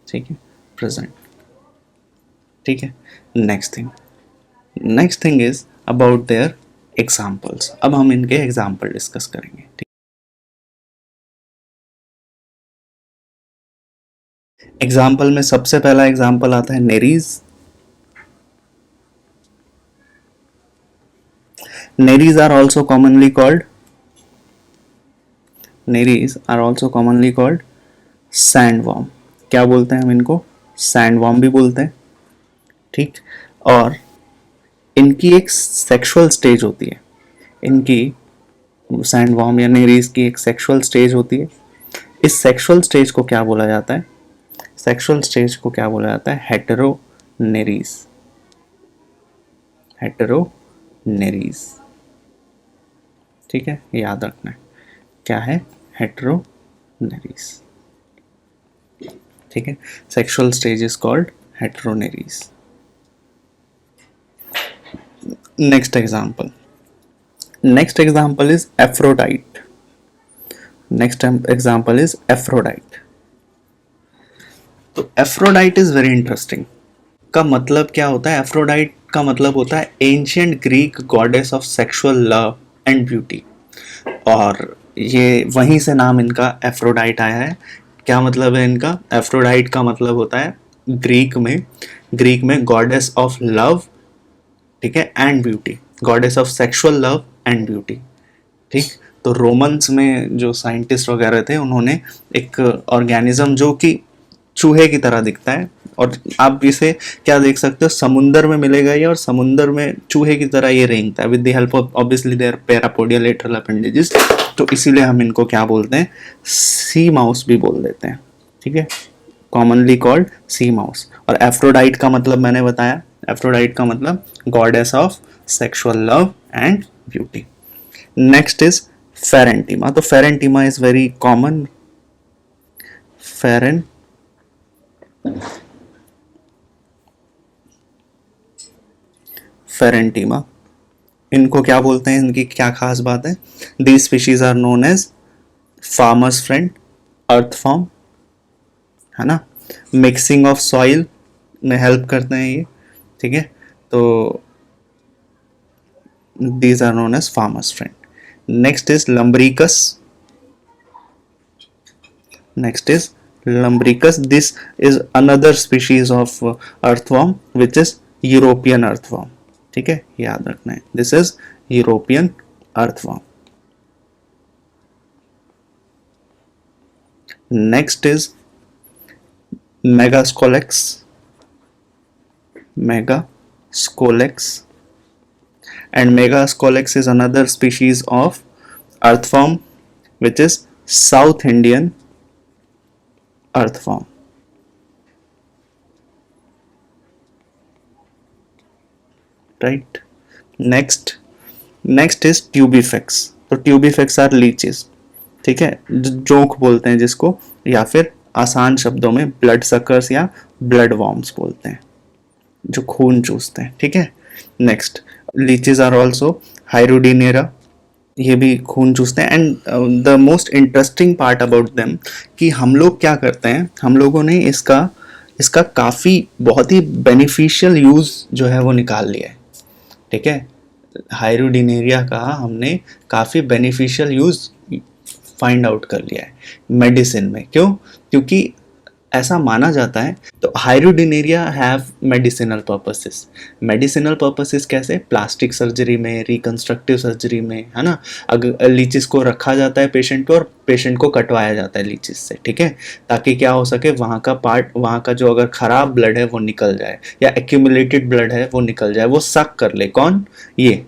A: ठीक है, प्रेजेंट, ठीक है। Next thing is about their examples. अब हम इनके एग्जाम्पल डिस्कस करेंगे, ठीक। एग्जाम्पल में सबसे पहला एग्जाम्पल आता है Nereis. Nereis are also commonly called, Nereis are also commonly called sandworm। क्या बोलते हैं हम इनको? सैंडवॉर्म भी बोलते हैं, ठीक। और इनकी एक सेक्सुअल स्टेज होती है, इनकी सैंडवॉर्म या नेरीज की एक सेक्सुअल स्टेज होती है। इस सेक्सुअल स्टेज को क्या बोला जाता है? सेक्सुअल स्टेज को क्या बोला जाता है? हेटेरोनेरीज। हेटेरोनेरीज, ठीक है, याद रखना है क्या है, हेटेरोनेरीज, ठीक है। Sexual stage is called Heteronereis. Next example, next example is Aphrodite. Next example is Aphrodite. तो एफ्रोडाइट इज वेरी इंटरेस्टिंग। का मतलब क्या होता है? एफ्रोडाइट का मतलब होता है ancient Greek goddess of sexual love and beauty. और ये वहीं से नाम इनका एफ्रोडाइट आया है। क्या मतलब है इनका? एफ्रोडाइट का मतलब होता है ग्रीक में गॉडेस ऑफ लव, ठीक है, and beauty, goddess of sexual love and beauty, ठीक। तो रोमन्स में जो साइंटिस्ट वगैरह थे, उन्होंने एक ऑर्गेनिज्म जो कि चूहे की तरह दिखता है, और आप इसे क्या देख सकते हो, समुंदर में मिलेगा ये, और समुंदर में चूहे की तरह ये रेंगता है with the help of obviously their parapodial lateral appendages. तो इसीलिए हम इनको क्या बोलते हैं? सी माउस भी बोल देते हैं, ठीक है, कॉमनली कॉल्ड सी माउस। और एफ्रोडाइट का मतलब मैंने बताया, एफ्रोडाइट का मतलब goddess of sexual love and beauty. Next is Pheretima. तो Pheretima is very common. Pheretima, इनको क्या बोलते हैं? इनकी क्या खास बात है? These species are known as farmer's friend, earthworm, है ना, मिक्सिंग ऑफ सॉइल में हेल्प करते हैं ये, ठीक है। तो these are known as farmer's friend. Next is लम्ब्रिकस। Next is lumbricus. This is another species of earthworm which is European earthworm, ठीक है, याद रखना है, this is European earthworm. Next is Megascolex. Megascolex, and Megascolex is another species of earthworm which is South Indian earthworm. Right. Next is tubifex. तो tubifex are leeches, ठीक है, जोंक बोलते हैं जिसको, या फिर आसान शब्दों में ब्लड सकर्स या ब्लड वॉर्म्स बोलते हैं, जो खून चूसते हैं, ठीक है। नेक्स्ट, लीचेस आर ऑल्सो हाइरोडिनेरा, ये भी खून चूसते हैं। And the most interesting part about them कि हम लोग क्या करते हैं, हम लोगों ने इसका काफ़ी बहुत ही बेनिफिशियल यूज़ जो है वो निकाल लिया है, ठीक है। हाइरोडिनेरिया का हमने काफ़ी बेनिफिशियल यूज़ फाइंड आउट कर लिया है मेडिसिन में। क्यों? क्योंकि ऐसा माना जाता है। तो Hirudinaria have medicinal purposes. Medicinal purposes कैसे? प्लास्टिक सर्जरी में, रिकंस्ट्रक्टिव सर्जरी में, है ना। अगर लीचिस को रखा जाता है पेशेंट को, और पेशेंट को कटवाया जाता है लीचिस से, ठीक है, ताकि क्या हो सके, वहाँ का पार्ट, वहाँ का जो अगर खराब ब्लड है वो निकल जाए, या एक्यूमुलेटेड ब्लड है वो निकल जाए, वो सक कर ले। कौन? ये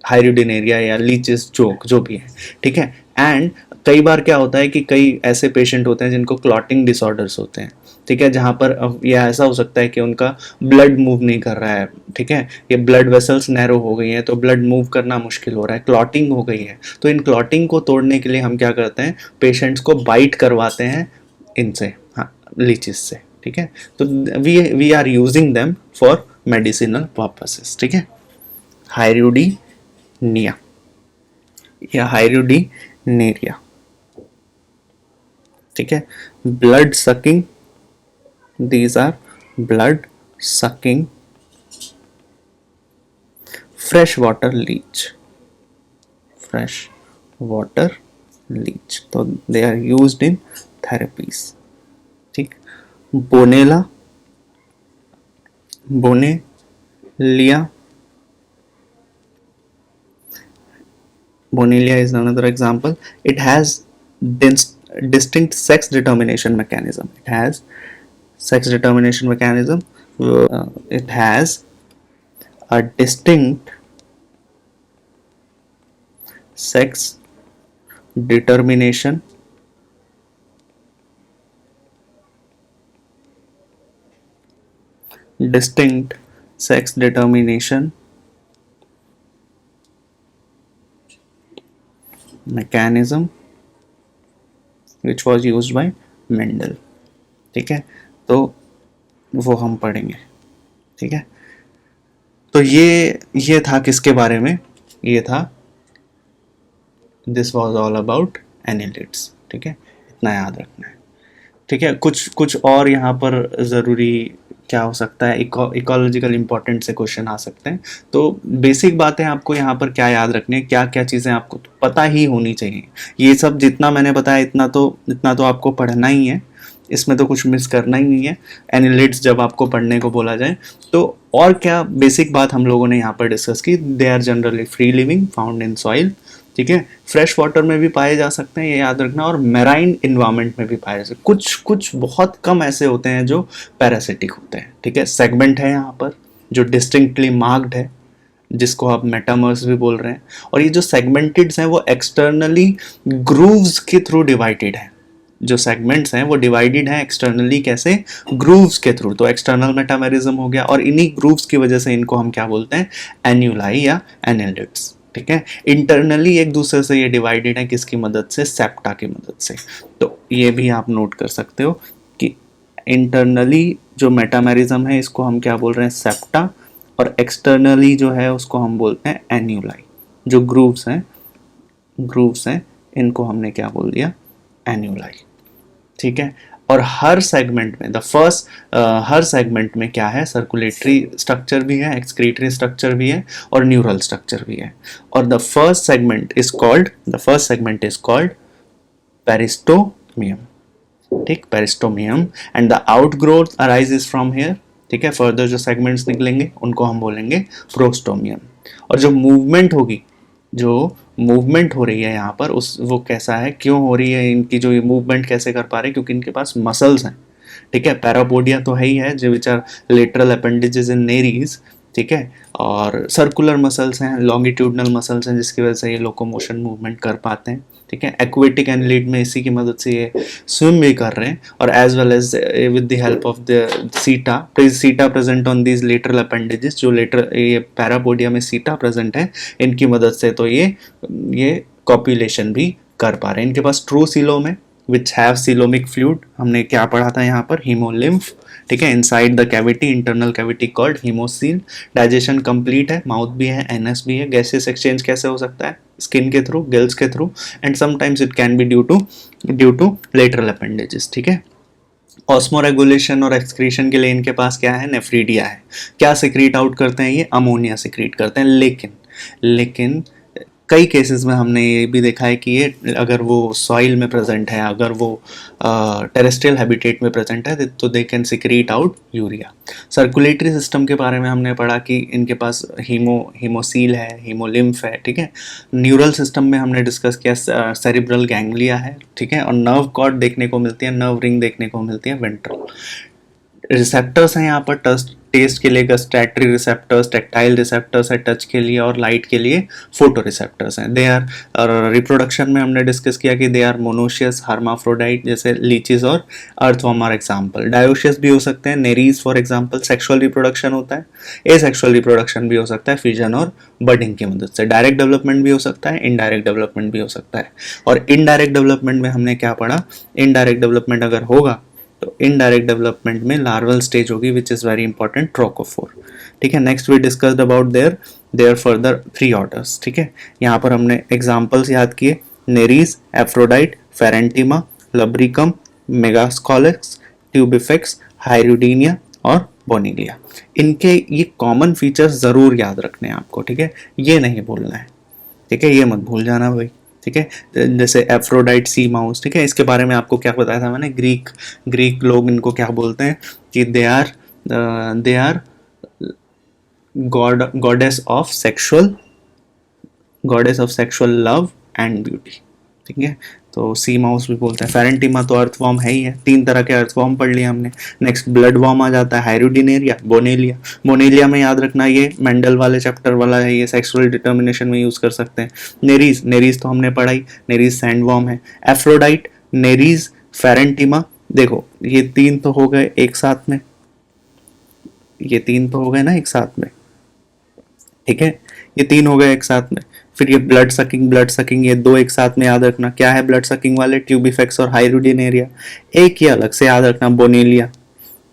A: हाइरोडिनेरिया या लीचिस जो भी है, ठीक है। एंड कई बार क्या होता है कि कई ऐसे पेशेंट होते हैं जिनको क्लॉटिंग डिसऑर्डर्स होते हैं, ठीक है, जहाँ पर यह ऐसा हो सकता है कि उनका ब्लड मूव नहीं कर रहा है, ठीक है, ये ब्लड वेसल्स नैरो हो गई हैं, तो ब्लड मूव करना मुश्किल हो रहा है, क्लॉटिंग हो गई है। तो इन क्लॉटिंग को तोड़ने के लिए हम क्या करते हैं, पेशेंट्स को बाइट करवाते हैं इनसे, हाँ, लीचिस से, ठीक है। तो we are using them for medicinal purposes, ठीक है। हाइरोडिनिया या हाइरोडिनेरिया, ठीक है। Blood sucking, these are blood sucking freshwater leech. Freshwater leech, तो they are used in therapies, ठीक। बोनेला, Bonellia is another example. It has distinct sex determination mechanism. It has sex determination mechanism. it has a distinct sex determination, distinct sex determination mechanism which was used by Mendel. ठीक है, तो वो हम पढ़ेंगे. ठीक है, तो ये था किसके बारे में, ये था this was all about annelids. ठीक है, इतना याद रखना है. ठीक है, कुछ और यहाँ पर ज़रूरी क्या हो सकता है, इकोलॉजिकल इंपॉर्टेंट से क्वेश्चन आ सकते हैं. तो बेसिक बातें आपको यहाँ पर क्या याद रखनी है, क्या क्या चीज़ें आपको पता ही होनी चाहिए. ये सब जितना मैंने बताया इतना तो आपको पढ़ना ही है, इसमें तो कुछ मिस करना ही नहीं है. एनिलिड्स जब आपको पढ़ने को बोला जाए तो और क्या बेसिक बात हम लोगों ने यहाँ पर डिस्कस की. They are generally free living, found in soil. ठीक है, फ्रेश वाटर में भी पाए जा सकते हैं, ये याद रखना. और मैराइन इन्वायरमेंट में भी पाए जा सकते हैं. कुछ बहुत कम ऐसे होते हैं जो पैरासिटिक होते हैं. ठीक है, सेगमेंट है यहाँ पर जो डिस्टिंक्टली मार्क्ड है, जिसको आप मेटामर्स भी बोल रहे हैं. और ये जो सेगमेंटेड्स हैं वो एक्सटर्नली ग्रूव्स के थ्रू डिवाइडेड है. जो सेगमेंट्स हैं वो डिवाइडेड हैं एक्सटर्नली, कैसे, ग्रूव्स के थ्रू. तो एक्सटर्नल मेटामेरिज्म हो गया, और इन्हीं ग्रूव्स की वजह से इनको हम क्या बोलते हैं, एन्यूलाई या एनिलिड्स. ठीक है, इंटरनली एक दूसरे से ये डिवाइडेड है, किसकी मदद से, सेप्टा की मदद से. तो ये भी आप नोट कर सकते हो कि इंटरनली जो मेटामेरिज्म है इसको हम क्या बोल रहे हैं, सेप्टा. और एक्सटर्नली जो है उसको हम बोलते हैं एन्यूलाई. जो ग्रूव्स हैं इनको हमने क्या बोल दिया, एन्यूलाई. ठीक है, और हर सेगमेंट में हर सेगमेंट में क्या है, सर्कुलेटरी स्ट्रक्चर भी है, एक्सक्रीटरी स्ट्रक्चर भी है, और न्यूरल स्ट्रक्चर भी है. और the first segment is called peristomium. ठीक, peristomium. And the outgrowth arises from here. ठीक है, फर्दर जो सेगमेंट्स निकलेंगे उनको हम बोलेंगे प्रोस्टोमियम. और जो मूवमेंट हो रही है यहाँ पर, वो कैसा है, क्यों हो रही है, इनकी जो ये मूवमेंट कैसे कर पा रहे हैं, क्योंकि इनके पास मसल्स हैं. ठीक है, पैरापोडिया तो है ही है, जो which are lateral appendages in Nereis. ठीक है, और सर्कुलर मसल्स हैं, लॉन्गिट्यूडनल मसल्स हैं, जिसकी वजह से ये लोकोमोशन मूवमेंट कर पाते हैं. ठीक है, एक्वेटिक एनिलिड में इसी की मदद से ये स्विम भी कर रहे हैं. और as well as with the help of the seta present on these lateral appendages. जो ये पैरापोडिया में सीटा प्रेजेंट है, इनकी मदद से तो ये कॉपुलेशन भी कर पा रहे हैं. इनके पास ट्रू सीलोम है विच हैव सीलोमिक फ्लूइड. हमने क्या पढ़ा था यहाँ पर, हीमोलिम्फ. ठीक है, inside the cavity, internal cavity called haemocoel. Digestion complete है, माउथ भी है, एनएस भी है. गैसेस एक्सचेंज कैसे हो सकता है, स्किन के थ्रू, गिल्स के through. And sometimes it can be due to lateral appendages. ठीक है, ऑस्मो रेगुलेशन और एक्सक्रीशन के लिए इनके पास क्या है, नेफ्रीडिया है. क्या सिक्रीट आउट करते हैं, ये अमोनिया सिक्रीट करते हैं. लेकिन कई केसेस में हमने ये भी देखा है कि ये अगर वो सॉइल में प्रेजेंट है, अगर वो टेरेस्ट्रियल हैबिटेट में प्रेजेंट है, तो they can secrete out urea. Circulatory system के बारे में हमने पढ़ा कि इनके पास हीमोसील है, हीमोलिम्फ है. ठीक है, न्यूरल सिस्टम में हमने डिस्कस किया सेरिब्रल गैंग्लिया है. ठीक है, और नर्व कॉर्ड देखने को मिलती है, नर्व रिंग देखने को मिलती है, वेंट्रल. रिसेप्टर्स हैं यहाँ पर टेस्ट के लिए गस्टैटरी रिसेप्टर्स, टैक्टाइल रिसेप्टर्स है टच के लिए, और लाइट के लिए फोटो रिसेप्टर्स हैं. दे आर, और रिप्रोडक्शन में हमने डिस्कस किया कि दे आर मोनोशियस, हर्माफ्रोडाइट, जैसे लीचीज और अर्थवर्म आर एग्जाम्पल. डायोशियस भी हो सकते हैं, Nereis for example. Sexual reproduction होता है, एसेक्सुअल रिप्रोडक्शन भी हो सकता है, फिजन और बडिंग की मदद से. डायरेक्ट डेवलपमेंट भी हो सकता है, इनडायरेक्ट डेवलपमेंट भी हो सकता है. और इनडायरेक्ट डेवलपमेंट में हमने क्या पढ़ा, इनडायरेक्ट डेवलपमेंट अगर होगा तो इनडायरेक्ट डेवलपमेंट में लार्वल स्टेज होगी which is very important, trochophore. ठीक है, next we discussed about their further 3 orders. ठीक है, यहाँ पर हमने एग्जाम्पल्स याद किए, Nereis, Aphrodite, Pheretima, Lumbricus, Megascolex, Tubifex, Hirudinaria और बोनिलिया. इनके ये कॉमन फीचर्स ज़रूर याद रखने हैं आपको. ठीक है, ये नहीं भूलना है. ठीक है, ये मत भूल जाना भाई. ठीक है, जैसे एफ्रोडाइट सी माउस. ठीक है, इसके बारे में आपको क्या बताया था मैंने, ग्रीक लोग इनको क्या बोलते हैं कि they are goddess of sexual love and beauty. ठीक है, तो सी माउस भी बोलते हैं। फेरेंटीमा तो अर्थवॉर्म है ही है, 3 तरह के अर्थवॉर्म पढ़ लिया हमने। नेक्स्ट ब्लड वॉर्म आ जाता है, हाइरोडिनेरिया, बोनेलिया। बोनेलिया में याद रखना ये मेंडल वाले चैप्टर वाला है, ये सेक्सुअल डिटर्मिनेशन में यूज कर सकते हैं। नेरीज, नेरीज तो हमने पढ़ाई, नेरीज सैंडवॉर्म है। Aphrodite, Nereis, Pheretima. देखो ये 3 तो हो गए एक साथ में, ये 3 तो हो गए ना एक साथ में, ठीक है, ये 3 हो गए एक साथ में। फिर ये ब्लड सकिंग, ब्लड सकिंग, ये 2 एक साथ में याद रखना। क्या है ब्लड सकिंग वाले? ट्यूबिफेक्स और हाइरोडिनेरिया। एक ही अलग से याद रखना, बोनेलिया,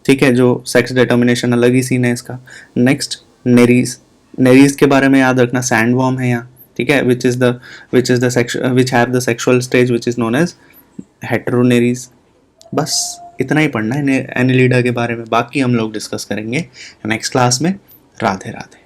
A: ठीक है, जो सेक्स डिटर्मिनेशन अलग ही सीन है इसका। नेक्स्ट नेरीज, नेरीज के बारे में याद रखना, सैंडवॉर्म है यहाँ, ठीक है, which have the sexual stage which is known as Heteronereis. बस इतना ही पढ़ना है एनिलिडा के बारे में, बाकी हम लोग डिस्कस करेंगे नेक्स्ट क्लास में। राधे राधे।